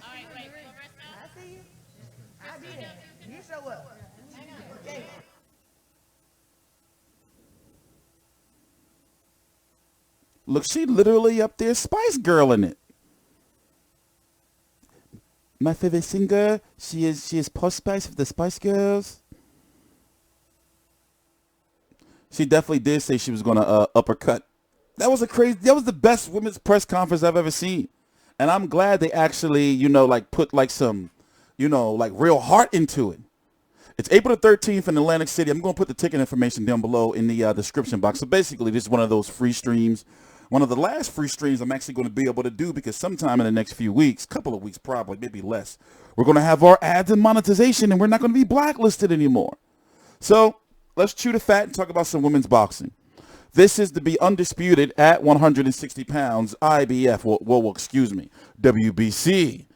All right, wait, Claressa. I see you. I did. You show up. Okay. Look, she literally up there Spice Girl in it. My favorite singer, she is Post Spice of the Spice Girls. She definitely did say she was going to uppercut. That was the best women's press conference I've ever seen. And I'm glad they actually, like put like some, like real heart into it. It's April the 13th in Atlantic City. I'm going to put the ticket information down below in the description box. So basically, this is one of those free streams. One of the last free streams I'm actually going to be able to do because sometime in the next few weeks, couple of weeks probably, maybe less, we're going to have our ads and monetization and we're not going to be blacklisted anymore. So let's chew the fat and talk about some women's boxing. This is to be undisputed at 160 pounds, IBF, excuse me, WBC.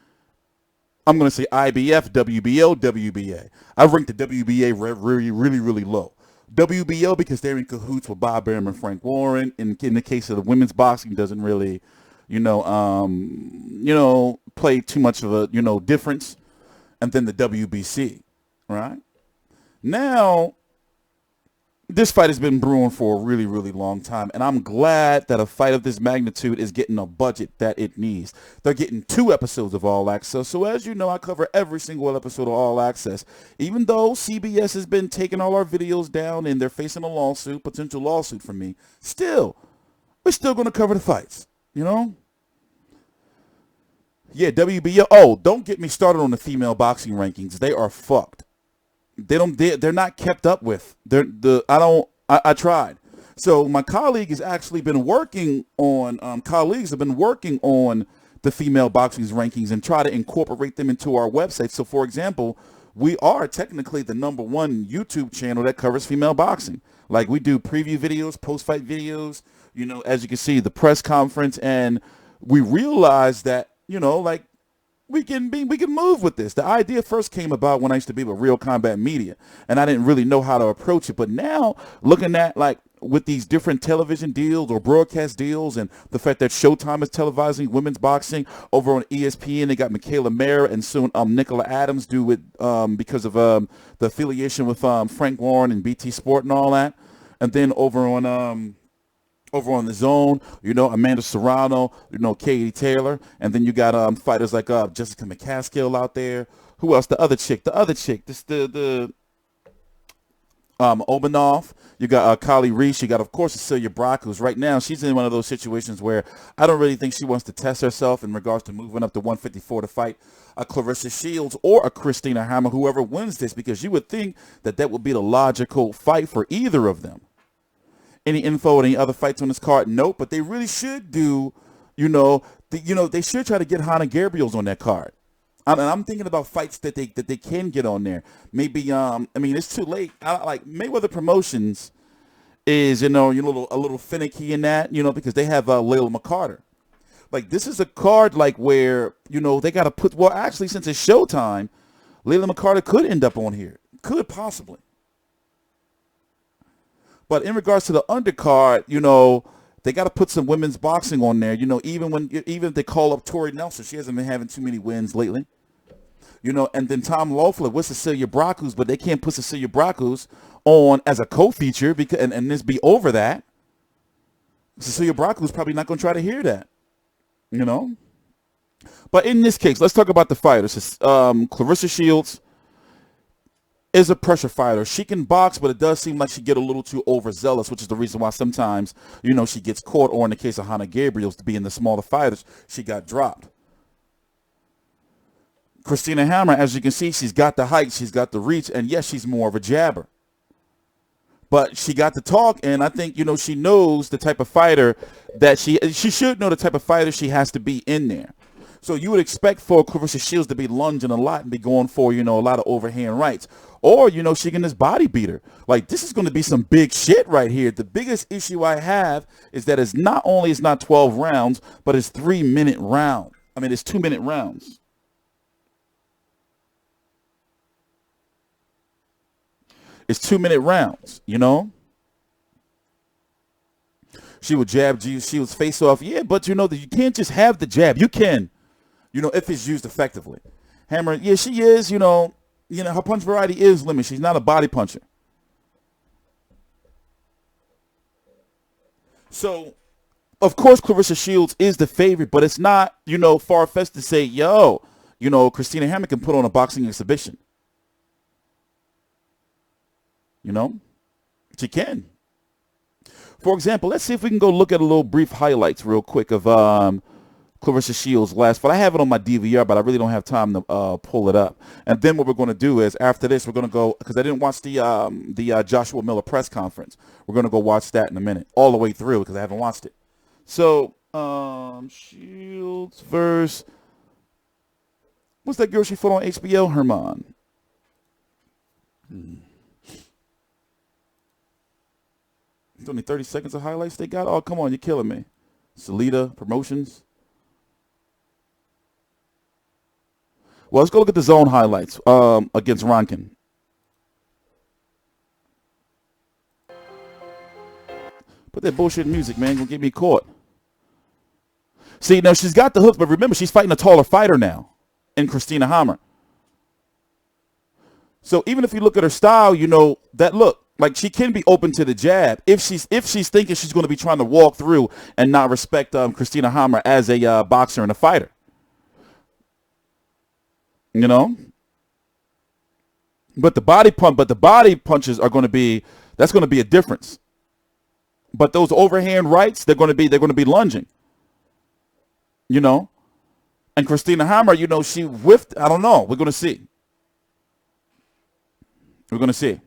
I'm going to say IBF, WBO, WBA. I rank the WBA really, really, really low. WBO because they're in cahoots with Bob Arum and Frank Warren. In the case of the women's boxing, doesn't really, play too much of a, difference. And then the WBC, right? Now, this fight has been brewing for a really, really long time, and I'm glad that a fight of this magnitude is getting a budget that it needs. They're getting 2 episodes of All Access, so as you know, I cover every single episode of All Access. Even though CBS has been taking all our videos down and they're facing a potential lawsuit from me, still, we're still going to cover the fights, Yeah, WBO. Oh, don't get me started on the female boxing rankings. They are fucked. They're not kept up with. I tried. So my colleague has actually been working on, colleagues have been working on the female boxing rankings and try to incorporate them into our website. So for example, we are technically the #1 YouTube channel that covers female boxing. Like we do preview videos, post-fight videos, as you can see, the press conference. And we realized that, like, we can move with this. The idea first came about when I used to be with Real Combat Media, and I didn't really know how to approach it. But now, looking at like with these different television deals or broadcast deals, and the fact that Showtime is televising women's boxing over on ESPN, they got Michaela Mara and soon Nicola Adams do with because of the affiliation with Frank Warren and BT Sport and all that, and then over on the Zone, Amanda Serrano, Katie Taylor, and then you got fighters like Jessica McCaskill out there. Who else? The other chick. This the Obanov. You got Kali Reese. You got, of course, Cecilia Brock, who's right now, she's in one of those situations where I don't really think she wants to test herself in regards to moving up to 154 to fight a Claressa Shields or a Christina Hammer, whoever wins this, because you would think that would be the logical fight for either of them. Any info on any other fights on this card? Nope, but they really should do, they should try to get Hannah Gabriels on that card. I'm thinking about fights that they can get on there. Maybe, it's too late. Like Mayweather Promotions is, a little finicky in that, because they have Layla McCarter. Like this is a card like where, they got to put, well, actually, since it's Showtime, Layla McCarter could end up on here. Could possibly. But in regards to the undercard, They got to put some women's boxing on there. You know, even if they call up Tori Nelson, she hasn't been having too many wins lately. You know, and then Tom Loeffler with Cecilia Brakus, but they can't put Cecilia Brakus on as a co-feature because and this be over that. Cecilia Brakus probably not going to try to hear that. You know. But in this case, let's talk about the fighters. Claressa Shields is a pressure fighter. She can box, but it does seem like she get a little too overzealous, which is the reason why sometimes, you know, she gets caught, or in the case of Hannah Gabriel's, to be in the smaller fighters, she got dropped. Christina Hammer, as you can see, she's got the height, she's got the reach, and yes, she's more of a jabber. But she got to talk, and I think, you know, she knows the type of fighter that she should know the type of fighter she has to be in there. So you would expect for Claressa Shields to be lunging a lot and be going for, you know, a lot of overhand rights. Or, you know, she can just body beat her. Like, this is going to be some big shit right here. The biggest issue I have is that it's not 12 rounds, but it's 3-minute round. I mean, it's 2-minute rounds. It's 2-minute rounds, you know? She would jab Shields face off. Yeah, but you know that you can't just have the jab. You can. You know, if it's used effectively. Hammer, yeah, she is, you know, her punch variety is limited. She's not a body puncher. So, of course, Claressa Shields is the favorite, but it's not, you know, far-fetched to say, yo, you know, Christina Hammer can put on a boxing exhibition. You know? She can. For example, let's see if we can go look at a little brief highlights real quick of Claressa Shields' last fight. I have it on my DVR, but I really don't have time to pull it up. And then what we're going to do is, after this, we're going to go, because I didn't watch the Joshua Miller press conference. We're going to go watch that in a minute, all the way through, because I haven't watched it. So, Shields versus, what's that girl she fought on HBO, Herman? It's only 30 seconds of highlights they got? Oh, come on, you're killing me. Salida Promotions. Well, let's go look at the zone highlights against Ronkin. Put that bullshit music, man. Gonna get me caught. See, now she's got the hooks, but remember, she's fighting a taller fighter now in Christina Hammer. So even if you look at her style, you know, that look, like she can be open to the jab if she's thinking she's going to be trying to walk through and not respect Christina Hammer as a boxer and a fighter. You know, but the body punches are going to be, that's going to be a difference. But those overhand rights, they're going to be lunging. You know, and Christina Hammer, you know, she whiffed. I don't know. We're going to see. We're going to see.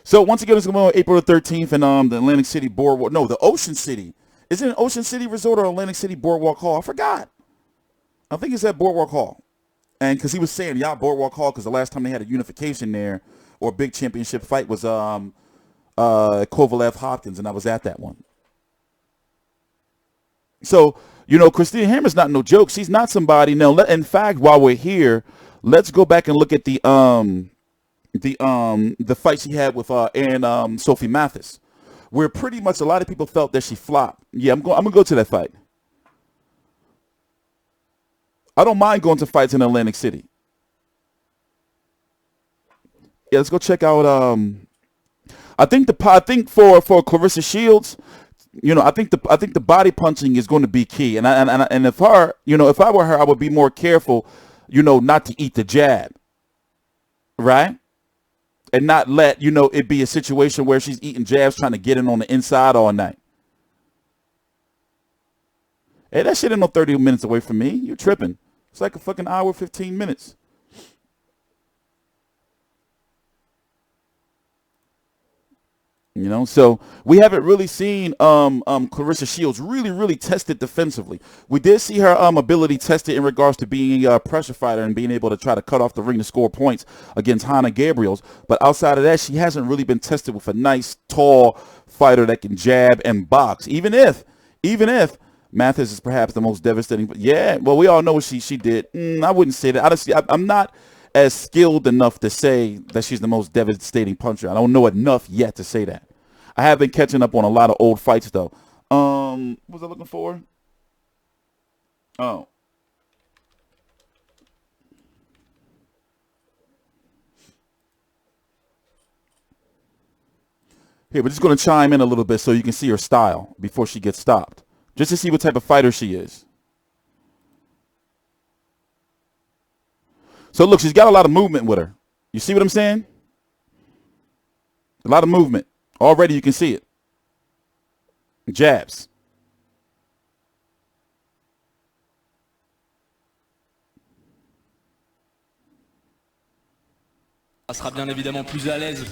So once again, it's going to be on April the 13th in the Atlantic City Boardwalk. No, the Ocean City. Is it an Ocean City Resort or Atlantic City Boardwalk Hall? I forgot. I think it's at Boardwalk Hall. And because he was saying, yeah, Boardwalk Hall, because the last time they had a unification there or a big championship fight was Kovalev Hopkins, and I was at that one. So, you know, Christina Hammer's not no joke. She's not somebody. Now, in fact, while we're here, let's go back and look at the fight she had with Sophie Mathis, where pretty much a lot of people felt that she flopped. Yeah, I'm gonna go to that fight. I don't mind going to fights in Atlantic City. Yeah, let's go check out. I think for Claressa Shields, you know, I think the body punching is going to be key. And if I were her, I would be more careful, you know, not to eat the jab, right? And not let, you know, it be a situation where she's eating jabs trying to get in on the inside all night. Hey, that shit ain't no 30 minutes away from me. You're tripping. It's like a fucking hour, 15 minutes. You know, so we haven't really seen Claressa Shields really tested defensively. We did see her ability tested in regards to being a pressure fighter and being able to try to cut off the ring to score points against Hannah Gabriel's. But outside of that, she hasn't really been tested with a nice, tall fighter that can jab and box. Even if Mathis is perhaps the most devastating. But yeah, well, we all know what she did. I wouldn't say that. Honestly, I'm not as skilled enough to say that she's the most devastating puncher. I don't know enough yet to say that. I have been catching up on a lot of old fights, though. What was I looking for? Oh. Here, we're just going to chime in a little bit so you can see her style before she gets stopped. Just to see what type of fighter she is. So look, she's got a lot of movement with her. You see what I'm saying? A lot of movement. Already you can see it. Jabs. Elle sera bien évidemment plus à l'aise.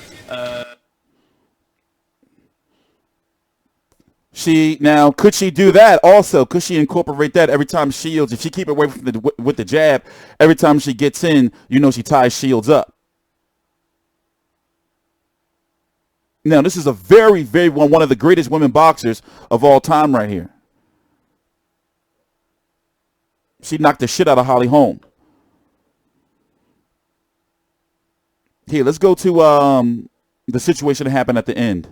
Now, could she do that also? Could she incorporate that every time Shields? If she keep away from with the jab, every time she gets in, you know she ties Shields up. Now, this is a very, very one of the greatest women boxers of all time right here. She knocked the shit out of Holly Holm. Here, let's go to the situation that happened at the end.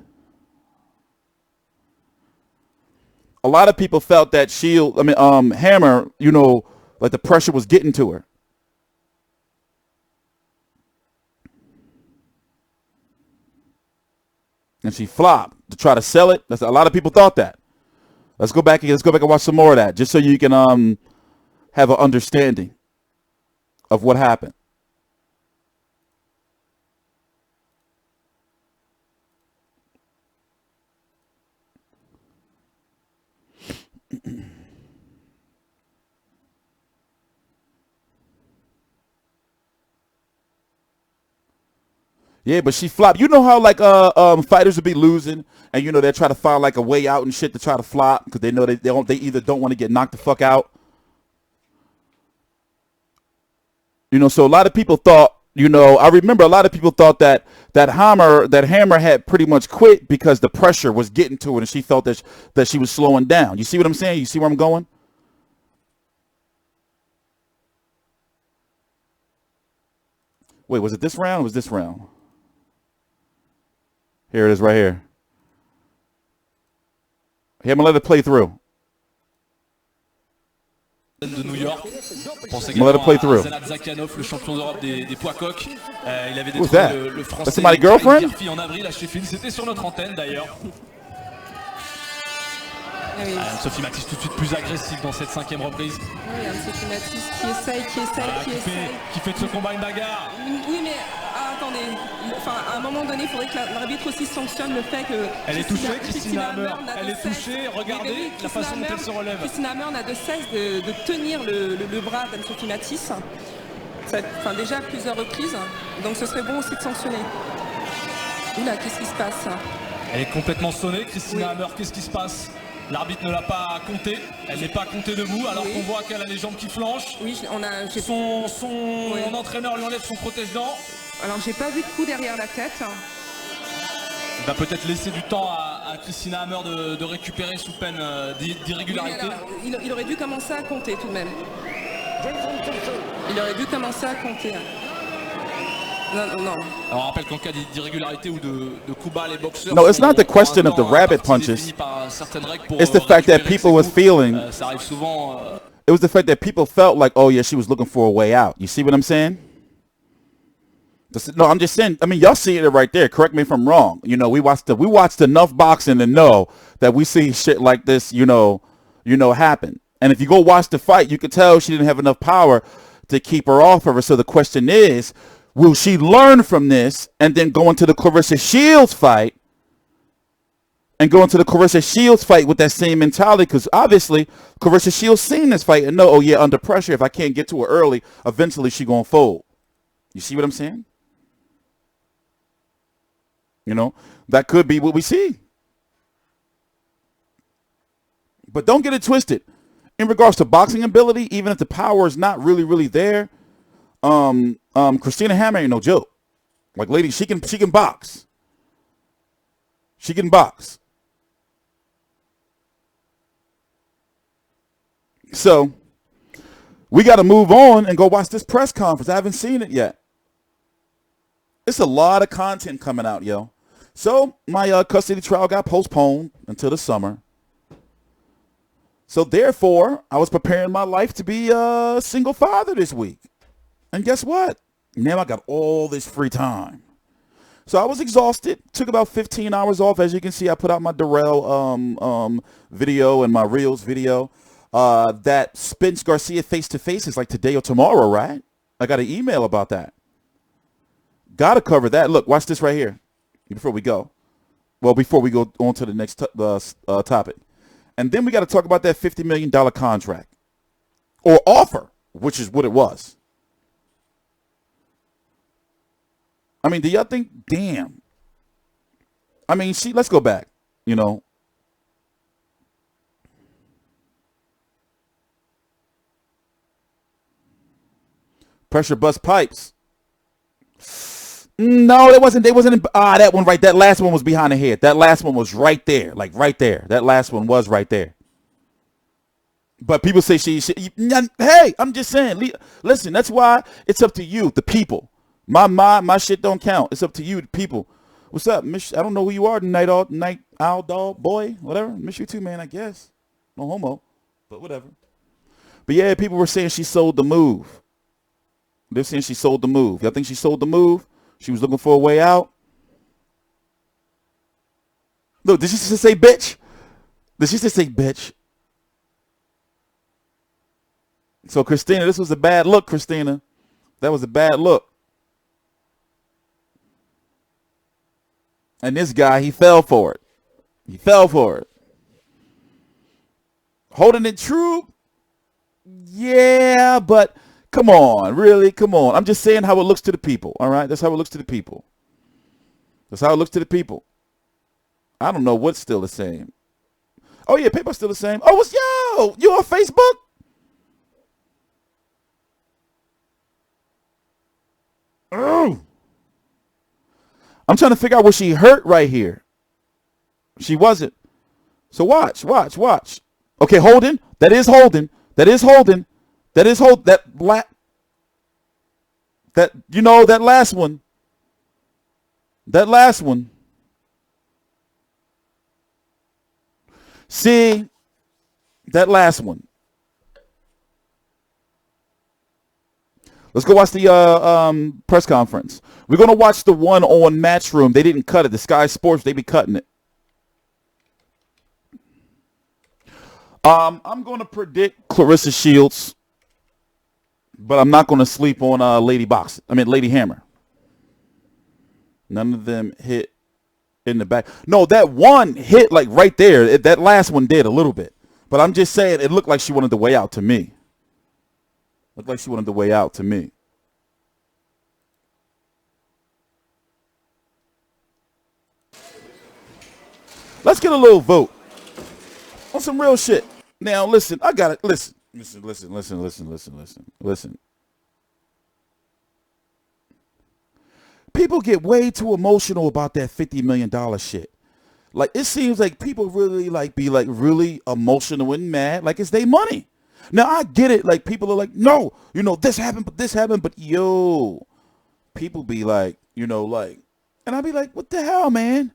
A lot of people felt that Hammer, you know, like the pressure was getting to her. And she flopped to try to sell it. A lot of people thought that. Let's go back and watch some more of that, just so you can have an understanding of what happened. Yeah, but she flopped. You know how like fighters would be losing, and you know they try to find like a way out and shit to try to flop because they know they either don't want to get knocked the fuck out. You know, so a lot of people thought, you know, I remember a lot of people thought that Hammer had pretty much quit because the pressure was getting to her and she felt that she was slowing down. You see what I'm saying? You see where I'm going? Wait, was it this round or was this round? Here it is right here. Here, I'm going to let it play through. De New York. Let it play through. Zakhanov, le champion d'Europe des poids coqs. Il avait Who's that? le français. That's my girlfriend? En avril à Sheffield. C'était sur notre antenne d'ailleurs. Sophie Mathis tout de suite plus agressive dans cette 5e reprise. Oui, Sophie Mathis qui essaye. Qui fait de ce combat une bagarre. Oui, mais attendez. Enfin, à un moment donné, il faudrait que l'arbitre aussi sanctionne le fait que... Elle est touchée, Christina Hammer. Elle est touchée. Regardez la façon dont elle se relève. Christina Hammer n'a de cesse de tenir le bras d'Anne-Sophie Mathis. Enfin, déjà à plusieurs reprises. Donc ce serait bon aussi de sanctionner. Oula, qu'est-ce qui se passe? Elle est complètement sonnée, Christina Hammer. Qu'est-ce qui se passe? L'arbitre ne l'a pas comptée, elle n'est pas comptée debout alors qu'on voit qu'elle a les jambes qui flanchent. Oui, son entraîneur lui enlève son protège-dents. Alors j'ai pas vu de coup derrière la tête. Il va peut-être laisser du temps à Christina Hammer de récupérer sous peine d'irrégularité. Oui, il aurait dû commencer à compter tout de même. Il aurait dû commencer à compter. Non. Alors on rappelle qu'en cas d'irrégularité ou de coup bas, les boxeurs... No, it's not the question of the rabbit punches. It's the fact that people was feeling... Ça arrive souvent... It was the fact that people felt like, oh yeah, she was looking for a way out. You see what I'm saying? No, I'm just saying, I mean, y'all see it right there. Correct me if I'm wrong. You know, we watched enough boxing to know that we see shit like this, you know, happen. And if you go watch the fight, you could tell she didn't have enough power to keep her off of her. So the question is, will she learn from this and then go into the Claressa Shields fight with that same mentality? Because obviously Claressa Shields seen this fight and know, oh yeah, under pressure, if I can't get to her early, eventually she gonna fold. You see what I'm saying? You know, that could be what we see. But don't get it twisted. In regards to boxing ability, even if the power is not really, really there, Christina Hammer ain't no joke. Like, lady, she can box. She can box. So we got to move on and go watch this press conference. I haven't seen it yet. It's a lot of content coming out, yo. So my custody trial got postponed until the summer. So therefore, I was preparing my life to be a single father this week. And guess what? Now I got all this free time. So I was exhausted. Took about 15 hours off. As you can see, I put out my Darrell video and my Reels video. That Spence Garcia face-to-face is like today or tomorrow, right? I got an email about that. Got to cover that. Look, watch this right here before we go. Well, before we go on to the next topic. And then we got to talk about that $50 million contract or offer, which is what it was. I mean, do y'all think, damn. I mean, let's go back, you know. Pressure bust pipes. No, they wasn't that one right. That last one was behind the head. That last one was right there, like right there. That last one was right there. But people say she hey, I'm just saying, listen, that's why it's up to you, the people. My shit don't count. It's up to you, the people. What's up, Miss? I don't know who you are, night owl dog boy, whatever. Miss you too, man, I guess. No homo, but whatever. But yeah, people were saying she sold the move. They're saying she sold the move. Y'all think she sold the move? She was looking for a way out. Look, did she just say bitch? Did she just say bitch? So, Christina, this was a bad look, Christina. That was a bad look. And this guy, he fell for it. He fell for it. Holding it true? Yeah, but come on, really? Come on. I'm just saying how it looks to the people, all right? That's how it looks to the people. That's how it looks to the people. I don't know what's still the same. Oh, yeah, paper's still the same. Oh, you on Facebook? Oh. I'm trying to figure out where she hurt right here. She wasn't. So watch. Okay, holding. That is holding. That you know, that last one. That last one. See, that last one. Let's go watch the press conference. We're going to watch the one on Matchroom. They didn't cut it. The Sky Sports, they be cutting it. I'm going to predict Claressa Shields, but I'm not going to sleep on Lady Hammer. None of them hit in the back. No, that one hit like right there. That last one did a little bit. But I'm just saying it looked like she wanted the way out to me. Looked like she wanted the way out to me. Let's get a little vote on some real shit. Now, listen, I got it. Listen. People get way too emotional about that $50 million shit. Like, it seems like people really be really emotional and mad. Like, it's their money. Now, I get it. Like, people are like, no, this happened. But yo, people be like, and I be like, what the hell, man?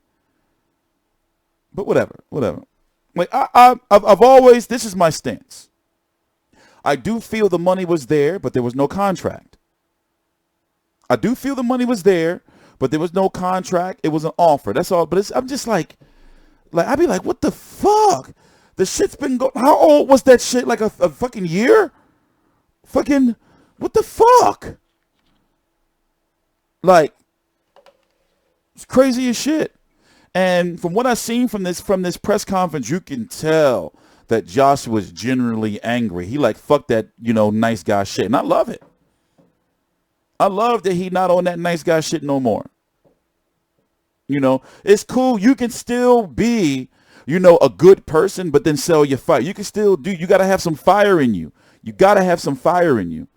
But whatever. Like, I've always, this is my stance. I do feel the money was there, but there was no contract. I do feel the money was there, but there was no contract. It was an offer. That's all. But I'm just like I'd be like, what the fuck? The shit's been going. How old was that shit? Like a fucking year? Fucking, what the fuck? Like, it's crazy as shit. And from what I've seen from this press conference, you can tell that Josh was generally angry. He like, fuck that, nice guy shit. And I love it. I love that he not on that nice guy shit no more. It's cool. You can still be, a good person, but then sell your fight. You can still you got to have some fire in you. You got to have some fire in you.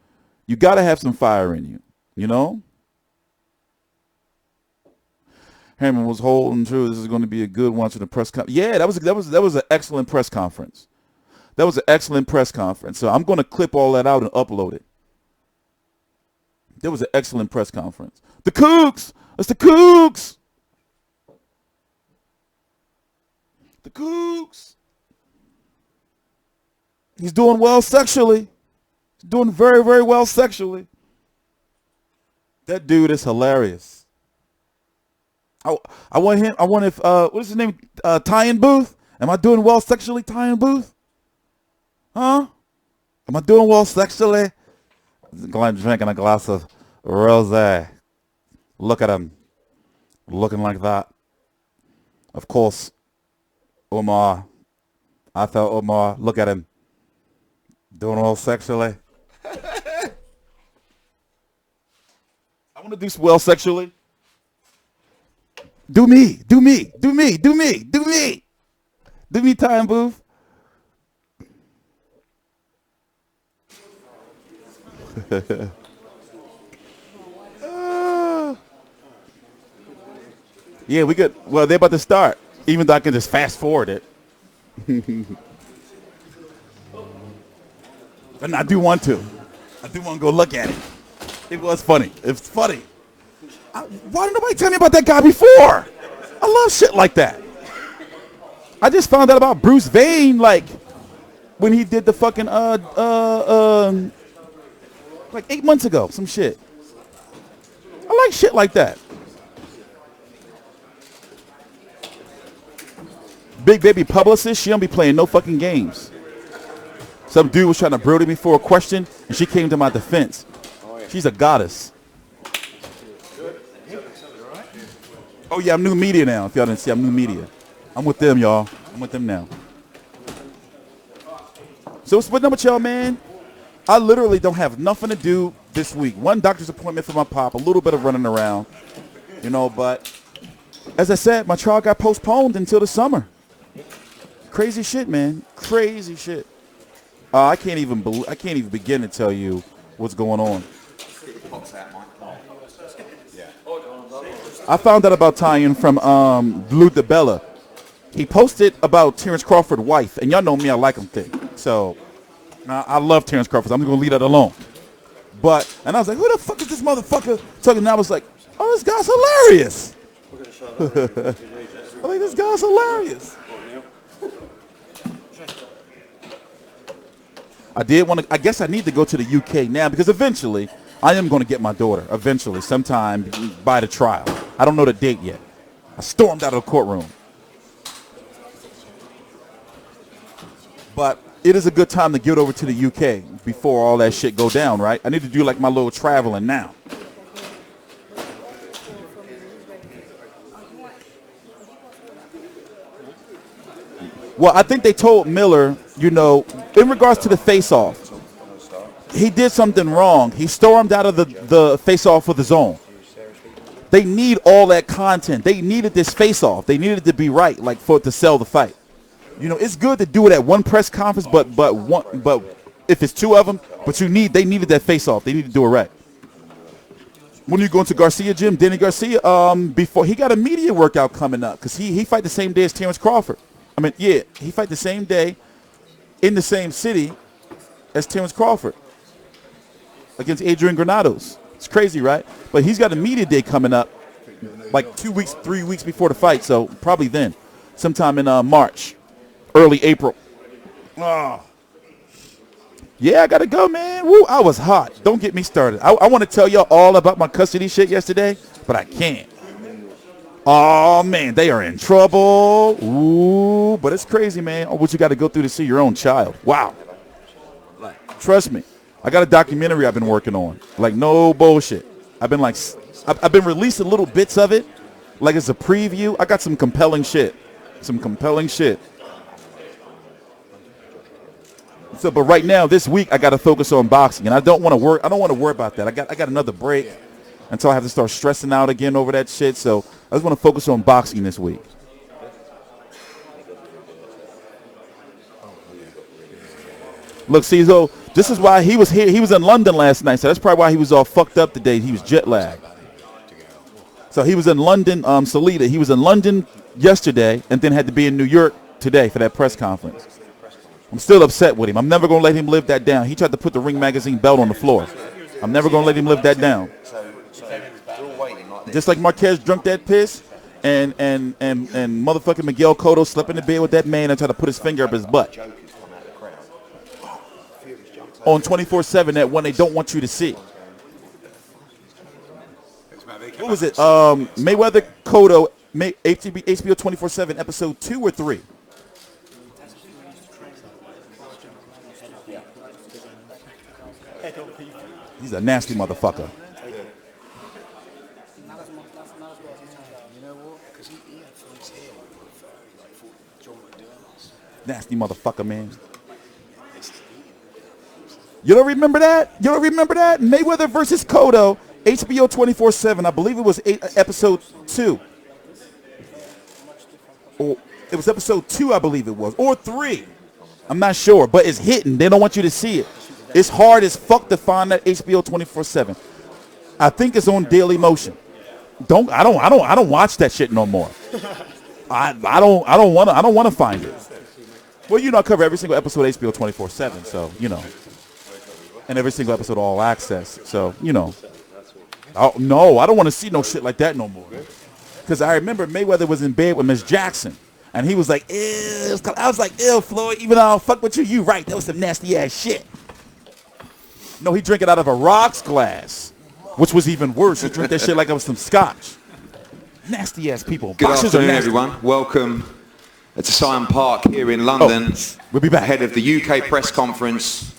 Hammond was holding true. This is going to be a good one to the press conference. Yeah, that was an excellent press conference. That was an excellent press conference. So I'm going to clip all that out and upload it. That was an excellent press conference. The Cougs. That's the Cougs. The Cougs. He's doing well sexually. He's doing very, very well sexually. That dude is hilarious. I want him. I want if what is his name? Ty Booth. Am I doing well sexually, Ty Booth? Huh? Am I doing well sexually? Glenn drinking a glass of rosé. Look at him, looking like that. Of course, Omar. I felt Omar. Look at him, doing well sexually. I want to do well sexually. Do me, do me, do me, do me, do me. Do me, Ty Booth. Yeah, we good. Well, they're about to start. Even though I can just fast forward it. And I do want to. I do want to go look at it. It was funny. It's funny. Why didn't nobody tell me about that guy before? I love shit like that. I just found out about Bruce Vane, like, when he did the fucking, like 8 months ago, some shit. I like shit like that. Big baby publicist, she don't be playing no fucking games. Some dude was trying to brody me for a question, and she came to my defense. She's a goddess. Oh yeah, I'm new media now. If y'all didn't see, I'm new media. I'm with them, y'all. I'm with them now. So what's up with y'all, man? I literally don't have nothing to do this week. One doctor's appointment for my pop, a little bit of running around, you know, but as I said, my trial got postponed until the summer. Crazy shit, man. Crazy shit. I can't even begin to tell you what's going on. I found out about Tyan from DAZN. He posted about Terrence Crawford's wife, and y'all know me, I like him thick. So I love Terrence Crawford. So I'm gonna leave that alone. And I was like, who the fuck is this motherfucker talking? And I was like, oh, this guy's hilarious. I think this guy's hilarious. I guess I need to go to the UK now because eventually I am going to get my daughter eventually sometime by the trial. I don't know the date yet. I stormed out of the courtroom. But it is a good time to get over to the UK before all that shit go down, right? I need to do like my little traveling now. Well, I think they told Miller, you know, in regards to the face-off, he did something wrong. He stormed out of the face-off with his own. They need all that content. They needed this face-off. They needed it to be right, like for it to sell the fight. You know, it's good to do it at one press conference, but if it's two of them, they needed that face-off. They need to do it right. When you go into Garcia gym, Danny Garcia, before he got a media workout coming up because he fight the same day as Terrence Crawford. I mean, yeah, he fight the same day in the same city as Terrence Crawford against Adrian Granados. It's crazy, right? But he's got a media day coming up like 2 weeks, 3 weeks before the fight, so probably then, sometime in March, early April. Oh. Yeah, I got to go, man. Woo, I was hot. Don't get me started. I want to tell y'all all about my custody shit yesterday, but I can't. Oh, man, they are in trouble. Ooh, but it's crazy, man. Oh, what you got to go through to see your own child. Wow. Trust me. I got a documentary I've been working on. Like, no bullshit. I've been releasing little bits of it. Like, it's a preview. I got some compelling shit. Some compelling shit. So, but right now, this week, I got to focus on boxing. And I don't want to worry about that. I got another break until I have to start stressing out again over that shit. So I just want to focus on boxing this week. Look, see, so this is why he was here. He was in London last night, so that's probably why he was all fucked up today. He was jet lagged. So he was in London, Salida. He was in London yesterday and then had to be in New York today for that press conference. I'm still upset with him. I'm never going to let him live that down. He tried to put the Ring Magazine belt on the floor. I'm never going to let him live that down. Just like Marquez drunk that piss and motherfucking Miguel Cotto slept in the bed with that man and tried to put his finger up his butt. on 24/7 that one they don't want you to see. What was it? Mayweather Cotto, HBO 24/7 episode 2 or 3? He's a nasty motherfucker. Nasty motherfucker, man. You don't remember that? You don't remember that? Mayweather versus Cotto, HBO 24/7. I believe it was episode 2. Or it was episode 2, I believe it was, or 3. I'm not sure, but it's hidden. They don't want you to see it. It's hard as fuck to find that HBO 24/7. I think it's on Daily Motion. I don't watch that shit no more. I don't want to find it. Well, you know, I cover every single episode of HBO 24/7, so you know, and every single episode All Access, so you know. No, I don't want to see no shit like that no more. Because I remember Mayweather was in bed with Miss Jackson, and he was like, ew. I was like, ew, Floyd, even though I don't fuck with you, you right. That was some nasty ass shit. No, he drank it out of a rocks glass, which was even worse. He drank that shit like it was some scotch. Nasty ass people. Good Boxers afternoon, are nasty. everyone. Welcome to Syon Park here in London. We'll be back. Ahead of the UK press conference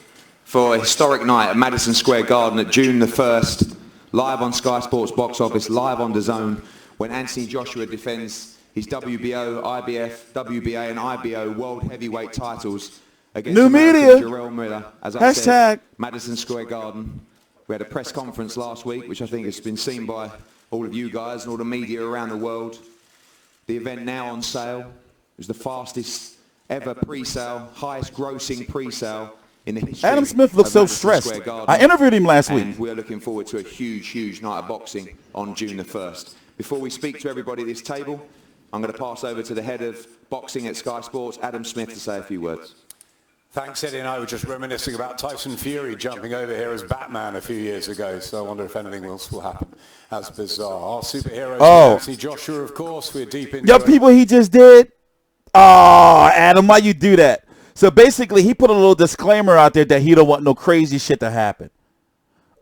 for a historic night at Madison Square Garden at June the 1st. Live on Sky Sports box office, live on DAZN, when Anthony Joshua defends his WBO, IBF, WBA and IBO world heavyweight titles against New American media. Jarrell Miller. As I Hashtag. said, Madison Square Garden. We had a press conference last week, which I think has been seen by all of you guys and all the media around the world. The event now on sale. It was the fastest ever pre-sale, highest grossing pre-sale in the history. Adam Smith looks of so Madison stressed. Square Garden. I interviewed him last week. And we're looking forward to a huge, huge night of boxing on June the 1st. Before we speak to everybody at this table, I'm going to pass over to the head of boxing at Sky Sports, Adam Smith, to say a few words. Thanks, Eddie and I were just reminiscing about Tyson Fury jumping over here as Batman a few years ago, so I wonder if anything else will happen. That's bizarre. Our superhero, Anthony Joshua, of course, we're deep into Your people he just did? Oh, Adam, why you do that? So basically, he put a little disclaimer out there that he don't want no crazy shit to happen.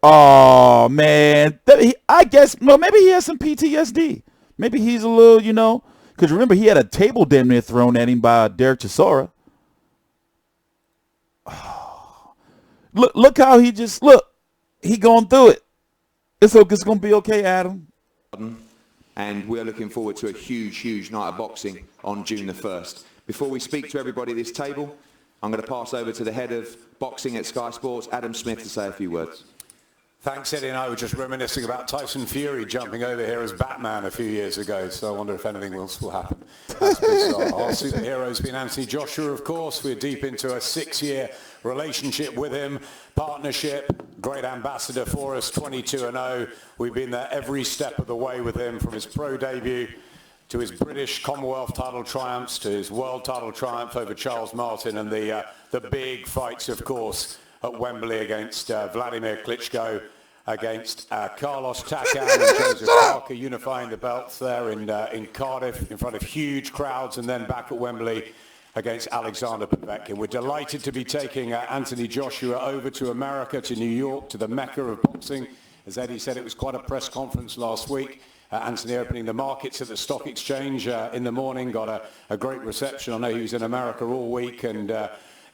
Oh, man. I guess, well, maybe he has some PTSD. Maybe he's a little, you know, because remember, he had a table damn near thrown at him by Derek Chisora. Oh. Look how he just, he going through it. It's going to be okay, Adam. And we're looking forward to a huge, huge night of boxing on June the 1st. Before we speak to everybody at this table, I'm going to pass over to the head of boxing at Sky Sports, Adam Smith, to say a few words. Thanks, Eddie and I were just reminiscing about Tyson Fury jumping over here as Batman a few years ago, so I wonder if anything else will happen. That's bizarre. Our superhero's been Anthony Joshua, of course. We're deep into a 6-year relationship with him, partnership, great ambassador for us, 22-0. We've been there every step of the way with him, from his pro debut to his British Commonwealth title triumphs, to his world title triumph over Charles Martin, and the big fights, of course, at Wembley against Vladimir Klitschko, against Carlos Takam and Joseph Parker, unifying the belts there in Cardiff in front of huge crowds, and then back at Wembley against Alexander Povetkin. We're delighted to be taking Anthony Joshua over to America, to New York, to the Mecca of boxing. As Eddie said, it was quite a press conference last week. Anthony opening the markets at the stock exchange in the morning, got a great reception. I know he was in America all week, and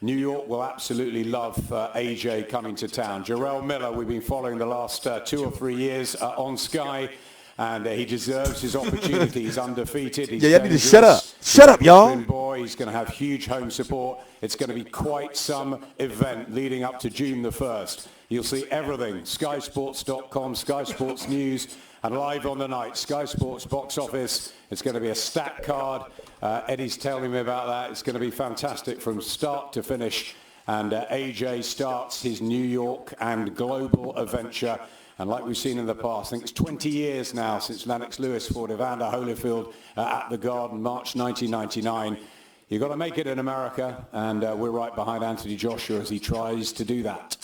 New York will absolutely love AJ coming to town. Jarrell Miller, we've been following the last 2 or 3 years on Sky, and he deserves his opportunity. He's undefeated. He's yeah, you need to dangerous. shut up. Shut up, y'all. Boy, he's going to have huge home support. It's going to be quite some event leading up to June the 1st. You'll see everything, skysports.com, Sky Sports News, and live on the night, Sky Sports box office. It's going to be a stacked card. Eddie's telling me about that. It's going to be fantastic from start to finish. And AJ starts his New York and global adventure. And like we've seen in the past, I think it's 20 years now since Lennox Lewis fought Evander Holyfield at the Garden, March 1999. You've got to make it in America, and we're right behind Anthony Joshua as he tries to do that.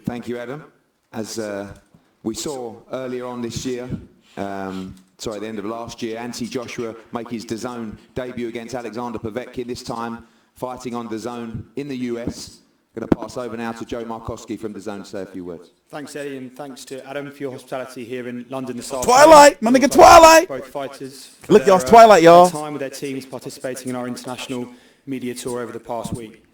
Thank you, Adam. As we saw earlier on this year, the end of last year, Anthony Joshua make his DAZN debut against Alexander Povetkin, this time fighting on DAZN in the US. Going to pass over now to Joe Markowski from DAZN to say a few words. Thanks, Eddie, and thanks to Adam for your hospitality here in London this afternoon. Twilight, my nigga, Twilight. Both fighters. Look, y'all's Twilight, y'all. Time with their teams participating in our international media tour over the past week.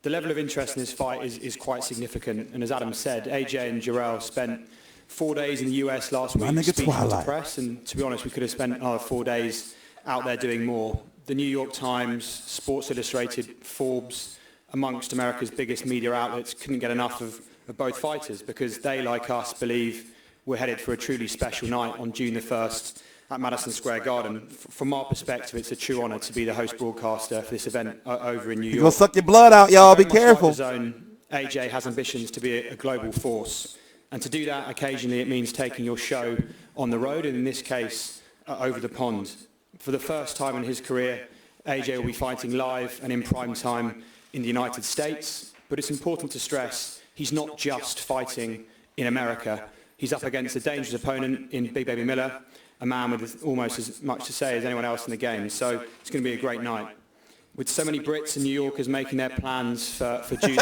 The level of interest in this fight is quite significant, and as Adam said, AJ and Jarrell spent 4 days in the US last week speaking to the press, and to be honest, we could have spent another 4 days out there doing more. The New York Times, Sports Illustrated, Forbes, amongst America's biggest media outlets couldn't get enough of both fighters because they, like us, believe we're headed for a truly special night on June the 1st at Madison Square Garden. From our perspective, it's a true honour to be the host broadcaster for this event over in New York. You're gonna suck your blood out, y'all. Be careful. AJ has ambitions to be a global force. And to do that, occasionally, it means taking your show on the road, and in this case, over the pond. For the first time in his career, AJ will be fighting live and in prime time in the United States, but it's important to stress he's not just fighting in America. He's up against a dangerous opponent in Big Baby Miller, a man with almost as much to say as anyone else in the game. So it's going to be a great night. With so many Brits and New Yorkers making their plans for June,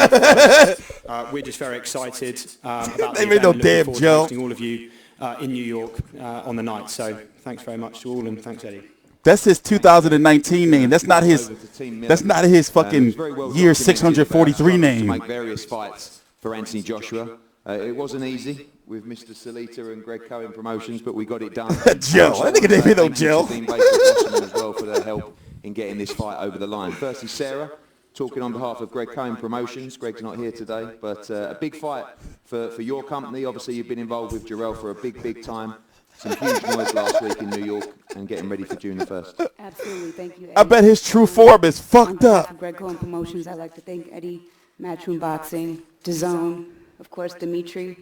we're just very excited about the event. Looking forward to hosting all of you in New York on the night. So thanks very much to all, and thanks, Eddie. That's his 2019 name. That's not his. That's not his fucking year 643 name. Make various fights for Anthony Joshua. It wasn't easy with Mr. Salita and Greg Cohen Promotions, but we got it done. Joe, I think they know Joe. As well for their help in getting this fight over the line. Firstly, Sarah, talking on behalf of Greg Cohen Promotions. Greg's not here today, but a big fight for your company. Obviously, you've been involved with Jarrell for a big time. Some huge noise last week in New York and getting ready for June the 1st. Absolutely, thank you, Eddie. I bet his true form is fucked up. On Greg Cohen Promotions, I'd like to thank Eddie, Matchroom Boxing, DAZN, of course, Dimitri,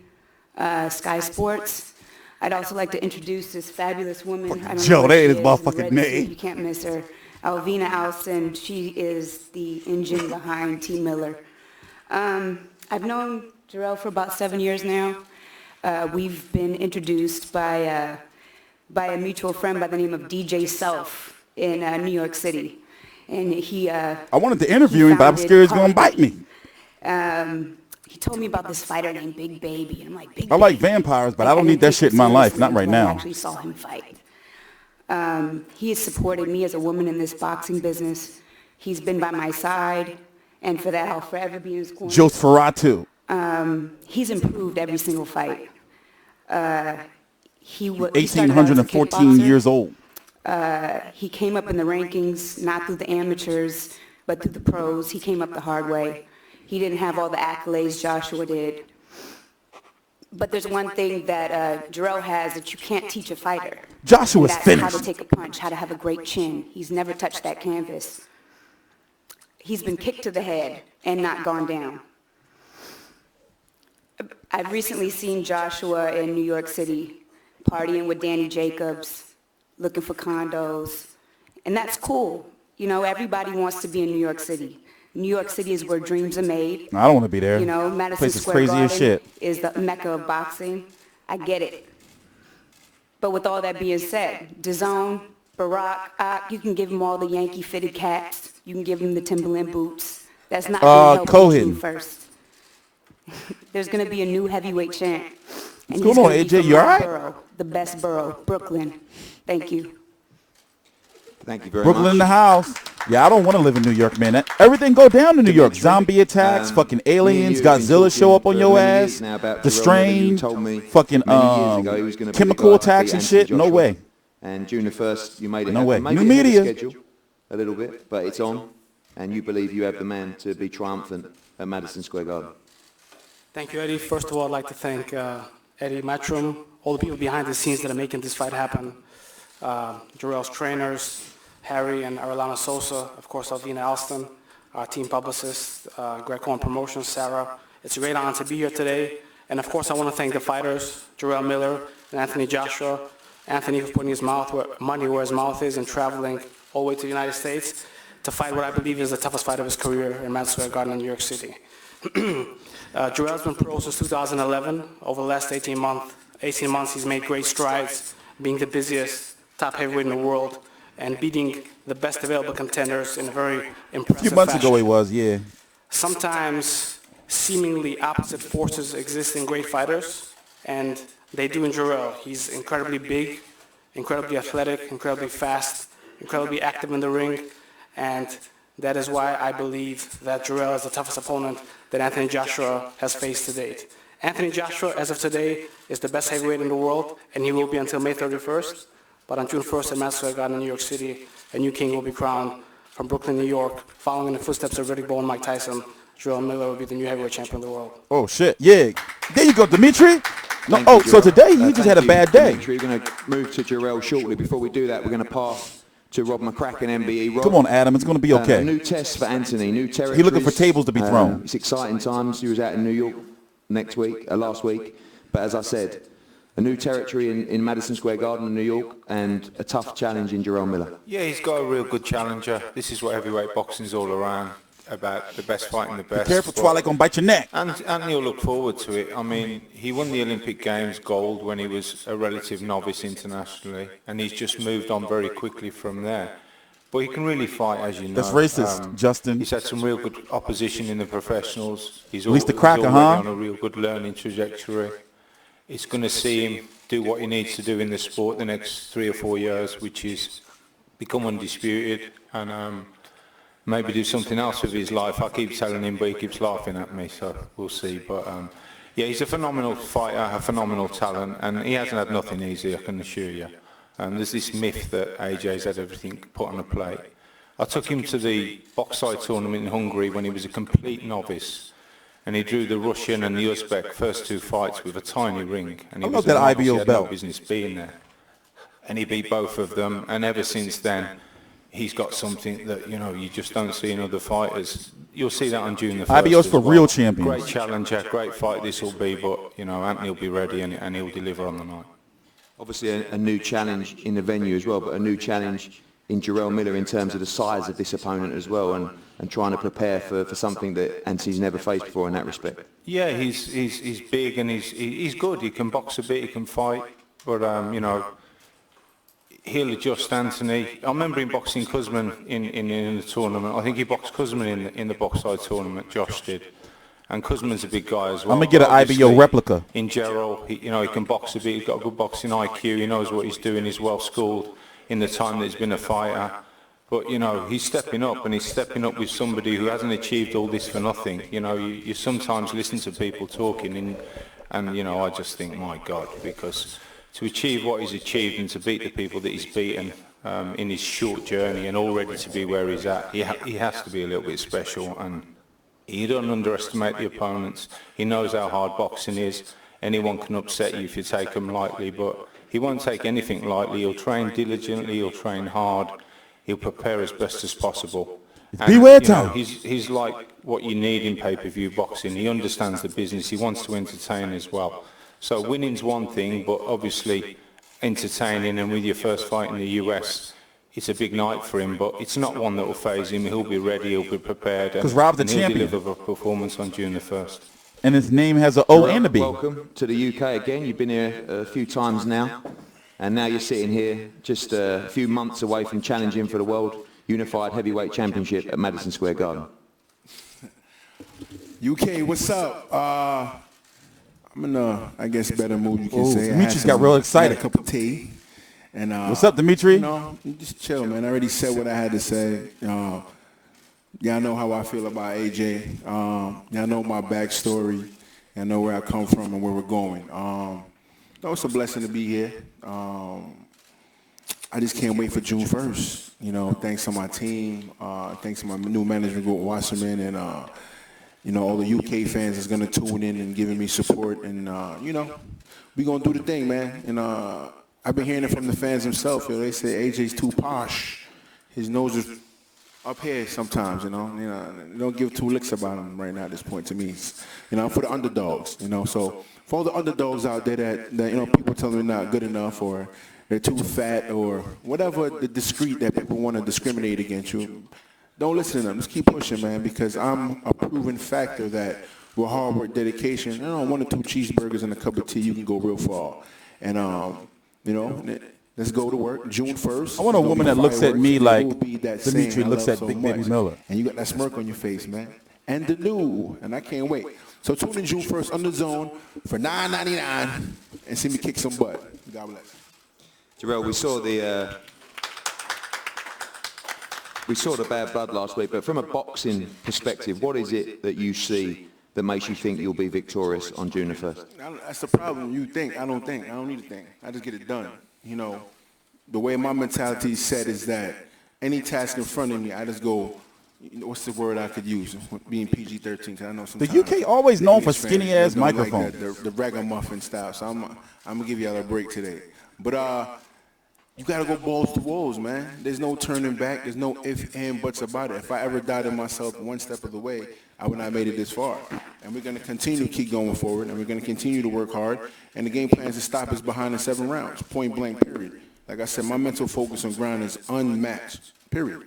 Sky Sports. I'd also like to introduce this fabulous woman. I don't Joe, know that who is she motherfucking in red name. suit, you can't miss her. Alvina Alson, she is the engine behind T. Miller. I've known Jarrell for about 7 years now. We've been introduced by a mutual friend by the name of DJ Self in New York City. And he I wanted to interview him, but I'm scared he's gonna bite me. He told me about this fighter named Big Baby, and I'm like, Big I like Baby? vampires, but I don't need that shit in my life. Not right I now. actually saw him fight. He has supported me as a woman in this boxing business. He's been by my side, and for that, I'll forever be in his corner. Joe Ferratu. He's improved every single fight. He 1,814 years old. He came up in the rankings, not through the amateurs, but through the pros. He came up the hard way. He didn't have all the accolades Joshua did. But there's one thing that Jarrell has that you can't teach a fighter. Joshua's That's finished. how to take a punch, how to have a great chin. He's never touched that canvas. He's been kicked to the head and not gone down. I've recently seen Joshua in New York City partying with Danny Jacobs, looking for condos, and that's cool. You know, everybody wants to be in New York City. New York City is where dreams are made. I don't want to be there. You know, Madison Place is Square crazy Garden as shit. is the mecca of boxing. I get it. But with all that being said, DAZN, Barack, you can give him all the Yankee fitted caps. You can give him the Timberland boots. That's not going to help Cohen. you first. There's going to be a new heavyweight champ. And What's going on, AJ? You all right? Borough, the best borough, Brooklyn. Thank you. Thank you very Brooklyn much. in the house. Yeah, I don't want to live in New York, man. Everything go down in New York. Zombie attacks, fucking aliens, Godzilla show up on your ass, The Strain, fucking chemical attacks and shit. No way. And June the 1st, you made it No happen. way. Maybe New ahead of media. schedule a little bit, but it's on, and you believe you have the man to be triumphant at Madison Square Garden. Thank you, Eddie. First of all, I'd like to thank Eddie, Matchroom, all the people behind the scenes that are making this fight happen. Jarrell's trainers, Harry and Arellana Sosa, of course, Alvina Alston, our team publicist, Greg Cohen Promotions, Sarah. It's a great honor to be here today. And of course, I want to thank the fighters, Jarrell Miller and Anthony Joshua. Anthony for putting his money where his mouth is and traveling all the way to the United States to fight what I believe is the toughest fight of his career in Madison Square Garden in New York City. Jarrell's been pro since 2011. Over the last 18 months, he's made great strides, being the busiest top heavyweight in the world and beating the best available contenders in a very impressive A few months fashion. ago he was, yeah. Sometimes seemingly opposite forces exist in great fighters, and they do in Jarrell. He's incredibly big, incredibly athletic, incredibly fast, incredibly active in the ring, and that is why I believe that Jarrell is the toughest opponent that Anthony Joshua has faced to date. Anthony Joshua, as of today, is the best heavyweight in the world, and he will be until May 31st. But on June 1st at Madison Square Garden in New York City, a new king will be crowned from Brooklyn, New York, following in the footsteps of Riddick Bowe and Mike Tyson. Jarrell Miller will be the new heavyweight champion of the world. Oh, shit. Yeah. There you go, Dimitri. No, Thank you, so Jarrell. today he just had a bad day. Dimitri, we're going to move to Jarrell shortly. Before we do that, we're going to pass to Rob McCracken, MBE. Rob, Come on, Adam. It's going to be okay. a new test for Anthony, new territories. He's looking for tables to be thrown. It's exciting times. He was out in New York last week. But as I said, a new territory in Madison Square Garden in New York and a tough challenge in Jarrell Miller. Yeah, he's got a real good challenger. This is what heavyweight boxing's all around, about the best fighting the best. Be careful, Twilight gonna bite your neck. And he'll look forward to it. I mean, he won the Olympic Games gold when he was a relative novice internationally, and he's just moved on very quickly from there. But he can really fight, as you know. That's racist, Justin. He's had some real good opposition in the professionals. He's At least the he's cracker, already huh? on a real good learning trajectory. It's going to see him do what he needs to do in the sport the next 3 or 4 years, which is become undisputed and maybe do something else with his life. I keep telling him, but he keeps laughing at me, so we'll see. But yeah, he's a phenomenal fighter, a phenomenal talent, and he hasn't had nothing easy, I can assure you. There's this myth that AJ's had everything put on a plate. I took him to the box-side tournament in Hungary when he was a complete novice, and he drew the Russian and the Uzbek first 2 fights with a tiny ring. And he I was love that a novice, he IBO had belt. no business being there. And he beat both of them, and ever since then, he's got something that, you know, you just don't see in other fighters. You'll see that on June the 1st. IBO's as for well. real champions. Great challenger, great fight this will be, but, you know, Anthony will be ready and he'll deliver on the night. Obviously a new challenge in the venue as well, but a new challenge in Jarrell Miller in terms of the size of this opponent as well, and trying to prepare for something that Anthony's never faced before in that respect. Yeah, he's big and he's good. He can box a bit, he can fight, but you know, he'll adjust Anthony. I remember him boxing Kuzman in the tournament. I think he boxed Kuzman in the box-side tournament. Josh did. And Kuzman's a big guy as well. I'm gonna get an Obviously, IBO replica. In Jarrell, you know, he can box a bit. He's got a good boxing IQ. He knows what he's doing. He's well schooled in the time that he's been a fighter. But, you know, he's stepping up, and he's stepping up with somebody who hasn't achieved all this for nothing. You know, you sometimes listen to people talking, and you know, I just think, my God, because to achieve what he's achieved and to beat the people that he's beaten in his short journey and already to be where he's at, he has to be a little bit special. And you don't underestimate the opponents. He knows how hard boxing is. Anyone can upset you if you take them lightly, but he won't take anything lightly. He'll train diligently, he'll train hard, he'll prepare as best as possible. Beware And, you know, time. he's like what you need in pay-per-view boxing. He understands the business, he wants to entertain as well. So winning's one thing, but obviously entertaining, and with your first fight in the US, it's a big night for him, but it's not one that will faze him. He'll be ready, he'll be prepared, 'Cause Rob's the and he'll champion. deliver a performance on June the 1st. And his name has an O and a B. Welcome to the UK again. You've been here a few times now, and now you're sitting here just a few months away from challenging for the World Unified Heavyweight Championship at Madison Square Garden. UK, what's up? I'm in a, I guess, better mood, you can Ooh, say. I Dimitri's had got some- real excited. had a cup of tea. And, What's up, Dimitri? You know, just chill, man. I already said what I had to say. Y'all know how I feel about AJ. Y'all know my backstory. Y'all know where I come from and where we're going. It's a blessing to be here. I just can't wait for June 1st. You know, thanks to my team, thanks to my new management group, Wasserman, and you know, all the UK fans is gonna tune in and giving me support. And you know, we gonna do the thing, man. And I've been hearing it from the fans themselves. You know, they say AJ's too posh. His nose is up here sometimes. You know, don't give 2 licks about him right now at this point. To me, you know, I'm for the underdogs. You know, so for all the underdogs out there that you know, people tell me they're not good enough or they're too fat or whatever the discreet that people want to discriminate against you. Don't listen to them. Just keep pushing, man, because I'm a proven factor that with hard work, dedication, you know, 1 or 2 cheeseburgers and a cup of tea, you can go real far. And you know, let's go to work. June 1st. I want a woman that looks at me like Dimitri Dimitri looks at Big Baby Miller. And you got that smirk on your face, man. and the new, and I can't wait. So tune in June 1st on the Zone for $9.99 and see me kick some butt. God bless. Jarrell, we saw the bad blood last week, but from a boxing perspective, what is it that you see that makes you think you'll be victorious on June the 1st? That's the problem. You think. I don't think. I don't need to think. I just get it done. You know, the way my mentality is set is that any task in front of me, I just go, what's the word I could use? Being PG-13, because I know sometimes. The UK always known for skinny-ass microphones. Like the ragamuffin style, so I'm going to give y'all a break today. But you got to go balls to walls, man. There's no turning back. There's no ifs and buts about it. If I ever doubted myself one step of the way, I would not have made it this far. And we're going to continue to keep going forward, and we're going to continue to work hard. And the game plan is to stop us behind in 7 rounds, point blank, period. Like I said, my mental focus on ground is unmatched, period.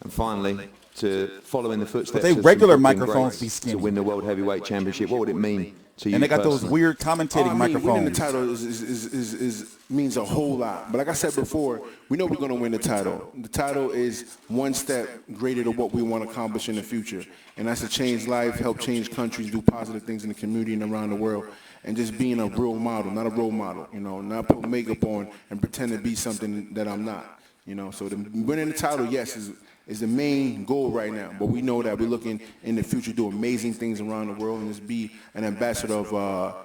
And finally, to follow in the footsteps But they of regular some boxing microphones greats be skinny. to win the World Heavyweight Championship, what would it mean to you And they got those personally? weird commentating Winning the microphones. title means a whole lot. But like I said before, we know we're going to win the title. The title is one step greater to what we want to accomplish in the future. And that's to change life, help change countries, do positive things in the community and around the world. And just being a real model, not a role model, you know, not put makeup on and pretend to be something that I'm not, you know. So winning the title, yes, is the main goal right now. But we know that we're looking in the future to do amazing things around the world and just be an ambassador of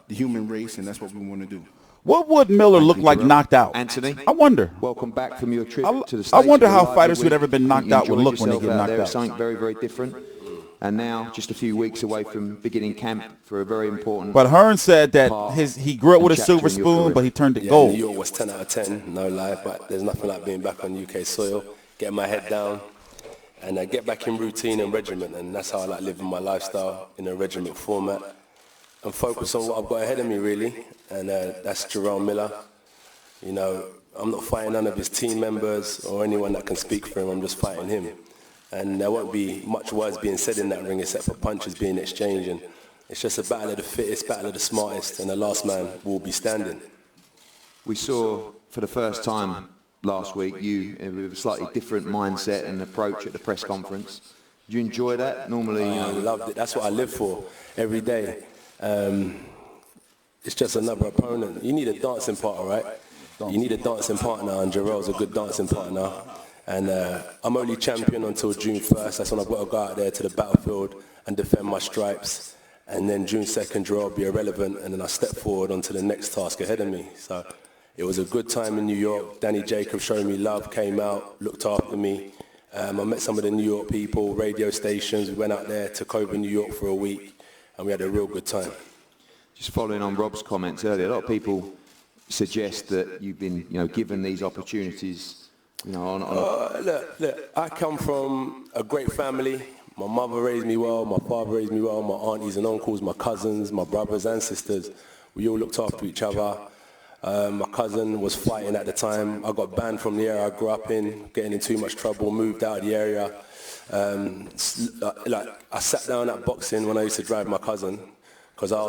the human race, and that's what we want to do. What would Miller look like knocked out? Anthony, I wonder. Welcome back from your trip to the States. I wonder how Live fighters week. who'd ever been knocked You out would enjoyed look when they yourself get knocked there. out. Something very, very different. And now, just a few weeks away from beginning camp for a very important. But Hearn said that he grew up with a chapter silver in your spoon, career. but he turned it Yeah, gold. New York was 10 out of 10, no lie, but there's nothing like being back on UK soil, getting my head down, and get back in routine and regiment, and that's how I like living my lifestyle in a regiment format, and focus on what I've got ahead of me, really, and that's Jarrell Miller. You know, I'm not fighting none of his team members or anyone that can speak for him, I'm just fighting him. And there won't be much words being said in that ring except for punches being exchanged, and it's just a battle of the fittest, battle of the smartest, and the last man will be standing. We saw for the first time last week you with a slightly different mindset and approach at the press conference. Did you enjoy that? Normally, I loved it. That's what I live for every day. It's just another opponent. You need a dancing partner, right? You need a dancing partner, and Jarrell's a good dancing partner. And I'm only champion until June 1st. That's when I've got to go out there to the battlefield and defend my stripes. And then June 2nd, Jarrell will be irrelevant, and then I step forward onto the next task ahead of me. So it was a good time in New York. Danny Jacobs showed me love, came out, looked after me. I met some of the New York people, radio stations. We went out there, took over New York for a week, and we had a real good time. just following on Rob's comments earlier, a lot of people suggest that you've been, given these opportunities. Look, I come from a great family. My mother raised me well, my father raised me well, my aunties and uncles, my cousins, my brothers and sisters. We all looked after each other. My cousin was fighting at the time. I got banned from the area I grew up in, getting in too much trouble, moved out of the area. I sat down at boxing when I used to drive my cousin, because I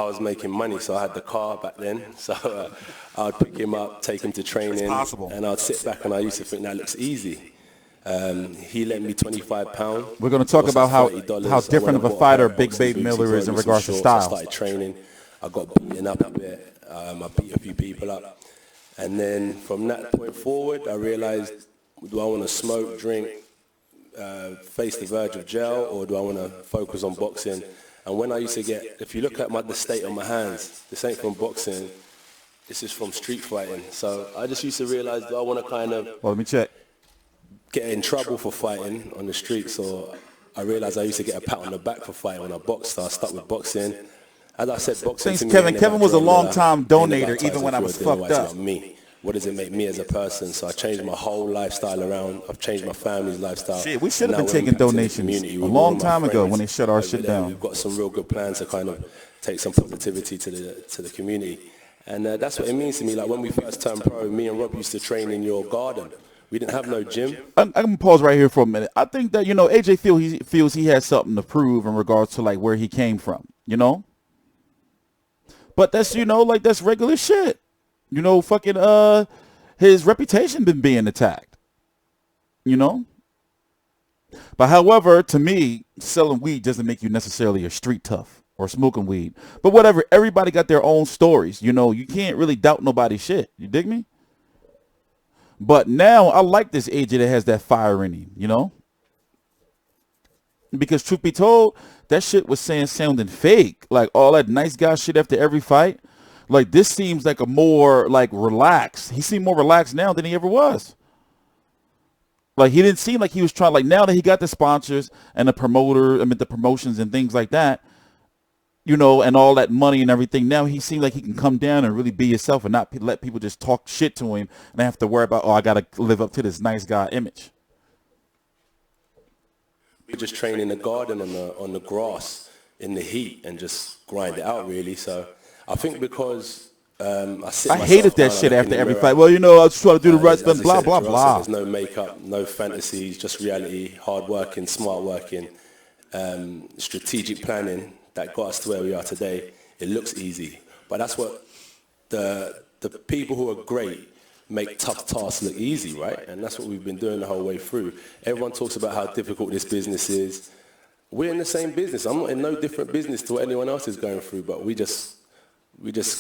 was making money, so I had the car back then. So I would pick him up, take him to training, and I'd sit back and I used to think that looks easy. He lent me £25. We're going to talk about how different of a fighter Big Baby Miller is in regards to style. I started training. I got beaten up a bit. I beat a few people up. And then from that point forward, I realized, do I want to smoke, drink, face the verge of jail, or do I want to focus on boxing? And when I used to get, if you look at the state of my hands, this ain't from boxing, this is from street fighting. So I just used to realize, do I want to kind of let me check. Get in trouble for fighting on the streets, or I realized I used to get a pat on the back for fighting when I boxed, so I stuck with boxing. As I said, boxing Thanks, to me Kevin. ain't Kevin about was a Jarrell long-time Miller, ain't donator, about even when I was Tyson Fury, fucked it's up. about me. What does it make me as a person? So I changed my whole lifestyle around. I've changed my family's lifestyle. Shit, we should have Now been we're taking back to the donations community a with long all my time ago friends when they shut our over shit there. down. We've got some real good plans to kind of take some positivity to the community. And that's what it means to me. Like when we first turned pro, me and Rob used to train in your garden. We didn't have no gym. I'm going to pause right here for a minute. I think that, AJ feels he has something to prove in regards to like where he came from, But that's, that's regular shit. His reputation been being attacked, But however, to me, selling weed doesn't make you necessarily a street tough or smoking weed. But whatever, everybody got their own stories. You know, you can't really doubt nobody's shit. You dig me? But now I like this AJ that has that fire in him, you know? Because truth be told, that shit was sounding fake. Like all that nice guy shit after every fight. Like this seems like a more like relaxed. He seemed more relaxed now than he ever was. Like he didn't seem like he was trying, like now that he got the sponsors and the promoter, the promotions and things like that, you know, and all that money and everything. Now he seems like he can come down and really be himself and not let people just talk shit to him and have to worry about, oh, I got to live up to this nice guy image. We just train in the garden on the grass in the heat and just grind it out really. So I think because I hated that shit after every fight. Well, you know, I was trying to do the right stuff, blah, blah, blah. There's no makeup, no fantasies, just reality, hard working, smart working, strategic planning that got us to where we are today. It looks easy, but that's what the people who are great make tough tasks look easy, right? And that's what we've been doing the whole way through. Everyone talks about how difficult this business is. We're in the same business. I'm not in no different business to what anyone else is going through, but we just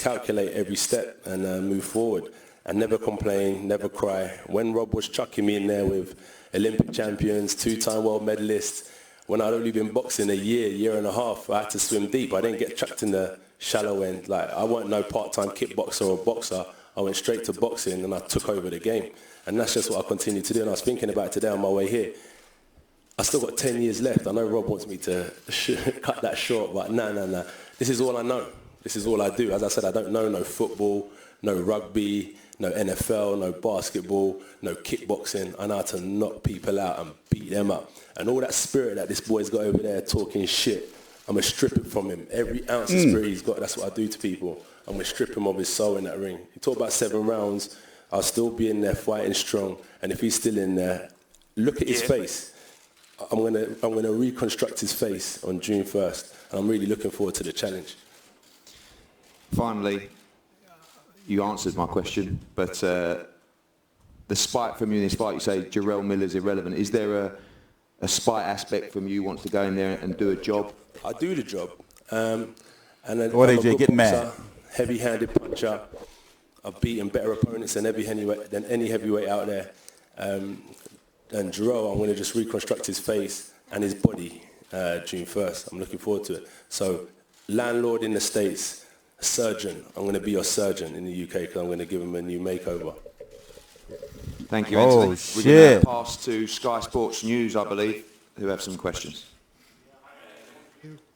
calculate every step and move forward and never complain, never cry. When Rob was chucking me in there with Olympic champions, 2-time world medalists, when I'd only been boxing a year and a half, I had to swim deep. I didn't get chucked in the shallow end. Like I wasn't no part-time kickboxer or boxer. I went straight to boxing and I took over the game. And that's just what I continue to do. And I was thinking about it today on my way here. I still got 10 years left. I know Rob wants me to cut that short, but no. This is all I know. This is all I do. As I said, I don't know no football, no rugby, no NFL, no basketball, no kickboxing. I know how to knock people out and beat them up. And all that spirit that this boy's got over there talking shit, I'm going to strip it from him. Every ounce of spirit he's got, that's what I do to people. I'm going to strip him of his soul in that ring. You talk about 7 rounds, I'll still be in there fighting strong. And if he's still in there, look at his face. I'm going to reconstruct his face on June 1st. And I'm really looking forward to the challenge. Finally, you answered my question, but the spite from you in this fight, you say Jarrell Miller's irrelevant. Is there a spite aspect from you wants to go in there and do a job? I do the job. And what AJ getting mad? Heavy-handed puncher. I've beaten better opponents than any heavyweight out there. And Jarrell, I'm going to just reconstruct his face and his body June 1st. I'm looking forward to it. So, landlord in the States, surgeon. I'm going to be your surgeon in the UK because I'm going to give him a new makeover. Thank you, Anthony. We're going to pass to Sky Sports News, I believe, who have some questions.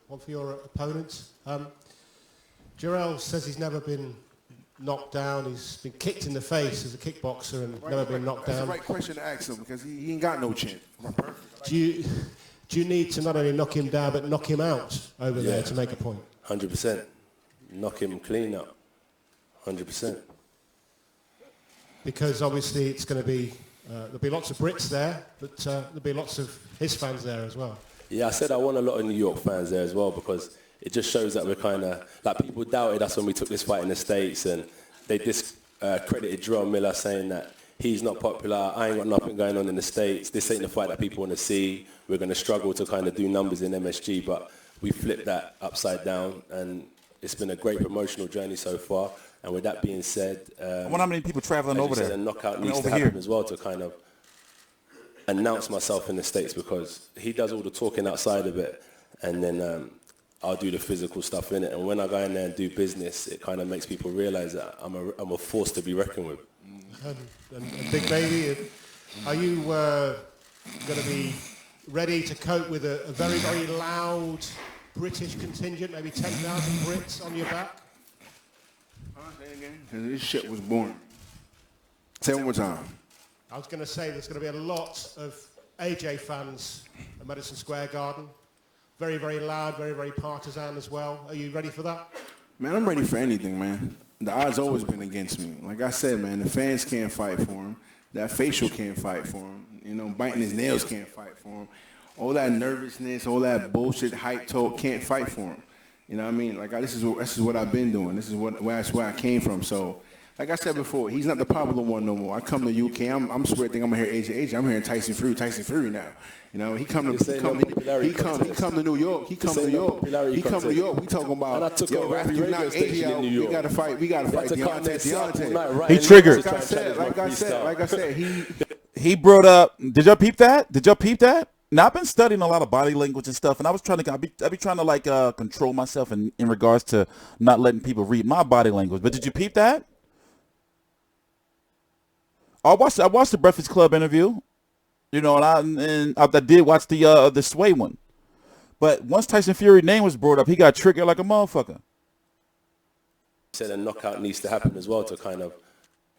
One for your opponents. Jarrell says he's never been knocked down. He's been kicked in the face as a kickboxer and never been knocked down. That's the right question to ask him because he ain't got no chin. Do you need to not only knock him down but knock him out over there to make a point? 100%. Knock him clean up. 100%. Because obviously it's going to be, there'll be lots of Brits there, but there'll be lots of his fans there as well. Yeah, I said I want a lot of New York fans there as well because it just shows that we're kind of, like people doubted us when we took this fight in the States and they discredited Jarrell Miller saying that he's not popular, I ain't got nothing going on in the States, this ain't the fight that people want to see, we're going to struggle to kind of do numbers in MSG, but we flipped that upside down and it's been a great promotional journey so far. And with that being said, I wonder how many people traveling over there. A knockout needs to happen as well to kind of announce myself in the States because he does all the talking outside of it, and then I'll do the physical stuff in it. And when I go in there and do business, it kind of makes people realise that I'm a force to be reckoned with. And Big Baby, are you going to be ready to cope with a very, very loud British contingent, maybe 10,000 Brits on your back? Because this shit was boring. Say it one more time. I was going to say there's going to be a lot of AJ fans at Madison Square Garden. Very, very loud, very, very partisan as well. Are you ready for that? Man, I'm ready for anything, man. The odds always been against me. Like I said, man, the fans can't fight for him. That facial can't fight for him. You know, biting his nails can't fight for him. All that nervousness, all that bullshit hype talk can't fight for him. You know what I mean? Like this is what I've been doing. This is that's where I came from. So like I said before, he's not the popular one no more. I come to UK, I'm swear think I'm gonna hear AJ. I'm hearing Tyson Fury now. You know, he come to New York. He come to New York. We talking about yo, after you knock AJ out, we gotta fight Deontay. He triggered. Like I said, he brought up. Did y'all peep that? Now I've been studying a lot of body language and stuff, and I was trying to. I be trying to like control myself in regards to not letting people read my body language. But did you peep that? I watched the Breakfast Club interview, you know, and I did watch the Sway one. But once Tyson Fury's name was brought up, he got triggered like a motherfucker. Said a knockout needs to happen as well to kind of.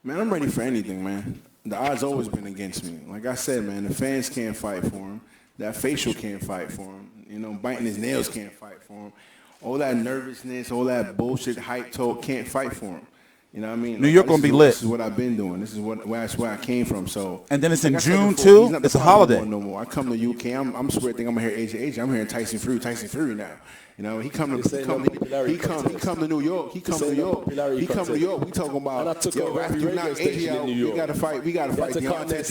Man, I'm ready for anything, man. The odds always been against me. Like I said, man, the fans can't fight for him. That facial can't fight for him. You know, biting his nails can't fight for him. All that nervousness, all that bullshit hype talk can't fight for him. You know what I mean? New York gonna be lit. This is what I've been doing. This is that's where I came from. So. And then it's in like I said June before, too. It's a holiday. No more. I come to UK. I'm swear think I'm gonna hear AJ. I'm hearing Tyson Fury now. You know, he come to New York. He come to New York. We talking about yo, after you knock AJ out, we gotta fight Deontay.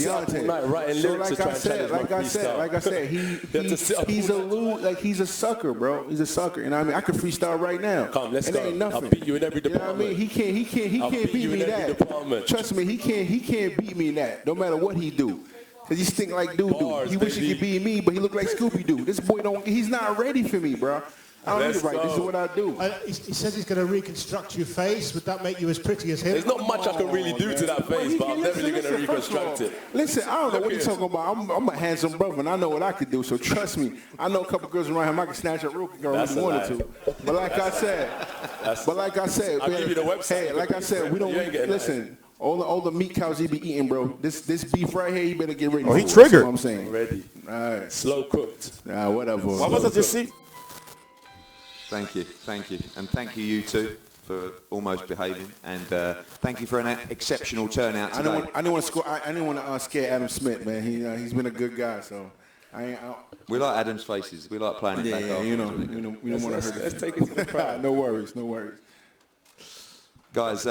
So like I said, he's a sucker, bro. He's a sucker. And I mean, I could freestyle right now. Come, let's go. Ain't nothing. I'll beat you in every department. You know what I mean? He can't beat me in that. Trust me, he can't beat me in that. No matter what he do. Cause he stink like doo-doo. He wish he could beat me, but he look like Scooby-Doo. This boy he's not ready for me, bro. I don't need it right. This is what I do. He says he's going to reconstruct your face. Would that make you as pretty as him? There's not much I can really do to that face, but I'm definitely going to reconstruct it. Listen, I don't know what you're talking about. I'm a handsome brother, and I know what I could do. So trust me. I know a couple girls around him. I can snatch a real girl if you wanted to. But like I said, I'll give you the website. Hey, like I said, we don't listen. All the meat cows he be eating, bro. This beef right here, you better get ready. Oh, he triggered. That's what I'm saying. Ready. All right. Slow cooked. Whatever. What was I just see? Thank you, and thank you two for almost behaving, and thank you for an exceptional turnout today. I didn't want to scare Adam Smith, man. He's been a good guy, so we like Adam's faces. We like playing it back off. We don't want to hurt him. Let's take it to the crowd. No worries. Guys,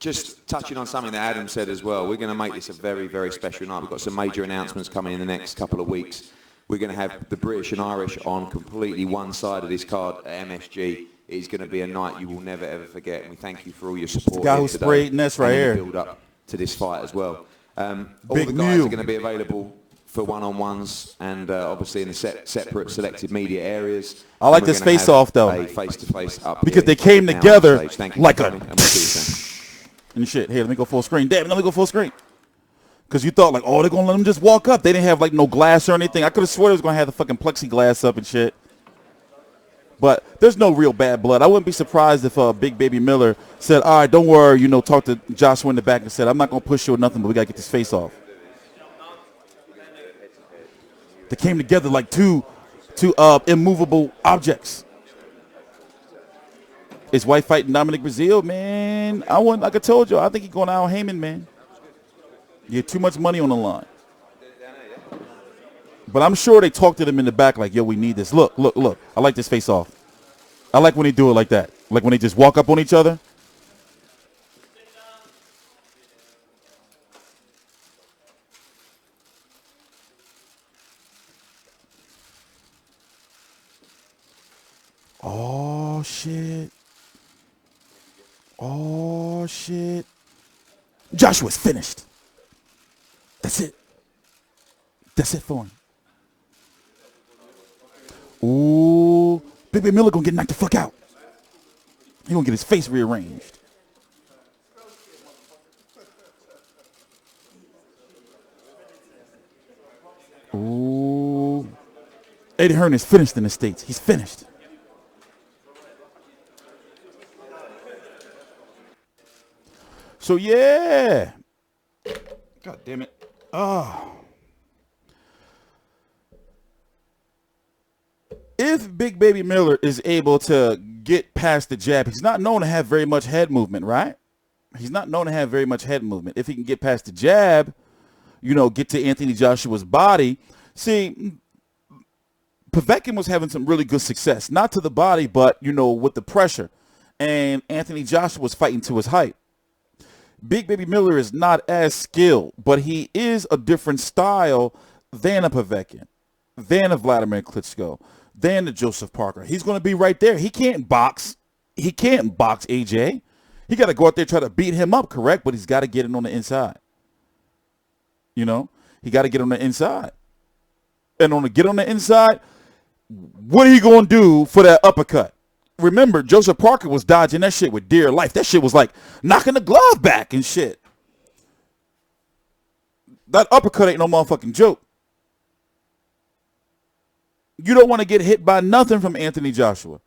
just touching on something that Adam said as well, we're going to make this a very, very special night. We've got some major announcements coming in the next couple of weeks. We're going to have the British and Irish on completely one side of this card at MSG. It is going to be a night you will never, ever forget. And we thank you for all your support. The guy who sprayed Ness right here. Build up to this fight as well. All the guys are going to be available for one-on-ones and obviously in the separate selected media areas. I like this face-off though. Face-to-face up because they came together like a and shit. Here, let me go full screen. Damn, let me go full screen. Because you thought, like, oh, they're going to let them just walk up. They didn't have, like, no glass or anything. I could have sworn they was going to have the fucking plexiglass up and shit. But there's no real bad blood. I wouldn't be surprised if Big Baby Miller said, all right, don't worry, talk to Joshua in the back and said, I'm not going to push you or nothing, but we got to get this face off. They came together like two immovable objects. His wife fighting Dominic Breazeale, man. Like I told you, I think he's going out Heyman, man. You get too much money on the line. But I'm sure they talked to them in the back like, yo, we need this. Look. I like this face off. I like when they do it like that. Like when they just walk up on each other. Oh, shit. Joshua's finished. That's it for him. Ooh, Big Baby Miller gonna get knocked the fuck out. He gonna get his face rearranged. Ooh, Eddie Hearn is finished in the States. He's finished. So yeah. God damn it. Oh. If Big Baby Miller is able to get past the jab, he's not known to have very much head movement, right? He's not known to have very much head movement. If he can get past the jab, get to Anthony Joshua's body. See, Povetkin was having some really good success. Not to the body, but, with the pressure. And Anthony Joshua was fighting to his height. Big Baby Miller is not as skilled, but he is a different style than a Povetkin, than a Vladimir Klitschko, than a Joseph Parker. He's going to be right there. He can't box. He can't box AJ. He got to go out there and try to beat him up, correct? But he's got to get it on the inside. You know, he got to get on the inside. And on the get on the inside, what are you going to do for that uppercut? Remember, Joseph Parker was dodging that shit with dear life. That shit was like knocking the glove back and shit. That uppercut ain't no motherfucking joke. You don't want to get hit by nothing from Anthony Joshua.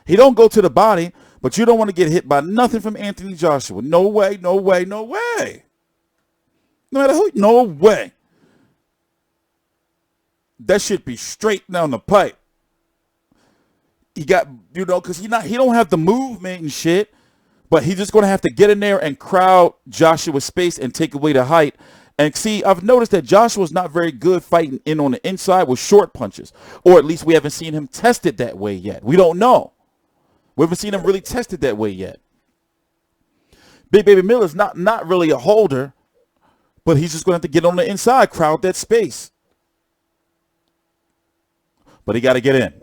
He don't go to the body, but you don't want to get hit by nothing from Anthony Joshua. No way, no way, no way. No matter who, no way. That should be straight down the pipe. He got, you know, because he don't have the movement and shit, but he's just going to have to get in there and crowd Joshua's space and take away the height. And see, I've noticed that Joshua's not very good fighting in on the inside with short punches, or at least we haven't seen him tested that way yet. We don't know. We haven't seen him really tested that way yet. Big Baby Miller's not really a holder, but he's just going to have to get on the inside, crowd that space. But he got to get in.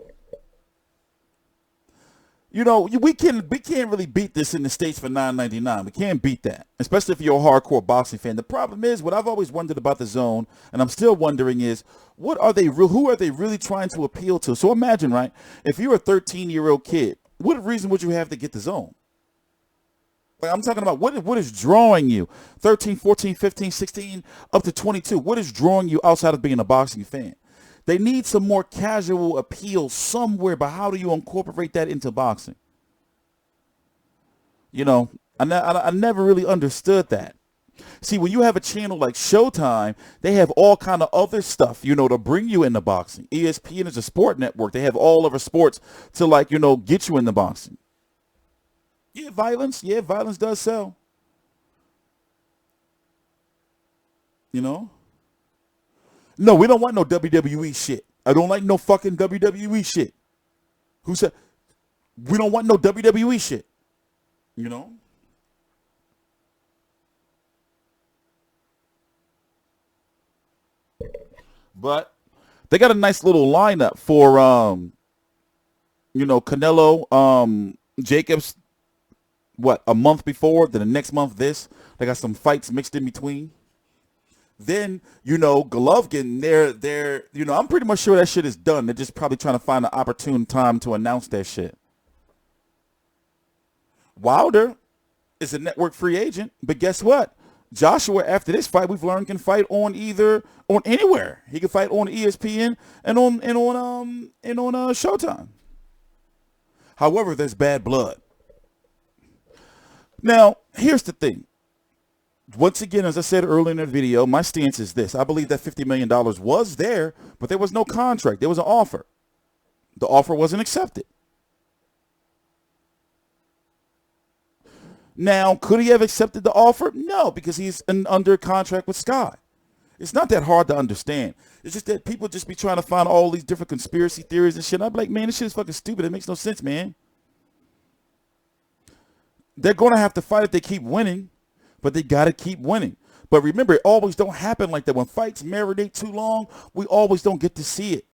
You know, we can't really beat this in the States for $9.99. We can't beat that, especially if you're a hardcore boxing fan. The problem is, what I've always wondered about the DAZN, and I'm still wondering, is who are they really trying to appeal to? So imagine, right, if you're a 13-year-old kid, what reason would you have to get the DAZN? Like, I'm talking about what is drawing you? 13, 14, 15, 16, up to 22. What is drawing you outside of being a boxing fan? They need some more casual appeal somewhere, but how do you incorporate that into boxing? You know, I never really understood that. See, when you have a channel like Showtime, they have all kind of other stuff, you know, to bring you into boxing. ESPN is a sport network. They have all over sports to, like, you know, get you into boxing. Yeah, violence does sell. You know? No, we don't want no WWE shit. I don't like no fucking WWE shit. Who said? We don't want no WWE shit. You know? But they got a nice little lineup for, you know, Canelo, Jacobs, what, a month before, then the next month this. They got some fights mixed in between. Then, you know, Golovkin, they're, you know, I'm pretty much sure that shit is done. They're just probably trying to find an opportune time to announce that shit. Wilder is a network free agent, but guess what? Joshua, after this fight, we've learned, can fight on anywhere. He can fight on ESPN and on Showtime. However, there's bad blood. Now, here's the thing. Once again, as I said earlier in the video, my stance is this. I believe that $50 million was there, but there was no contract. There was an offer. The offer wasn't accepted. Now, could he have accepted the offer? No, because he's under contract with Sky. It's not that hard to understand. It's just that people just be trying to find all these different conspiracy theories and shit. I'm like, man, this shit is fucking stupid. It makes no sense, man. They're going to have to fight if they keep winning. But they got to keep winning. But remember, it always don't happen like that. When fights marinate too long, we always don't get to see it.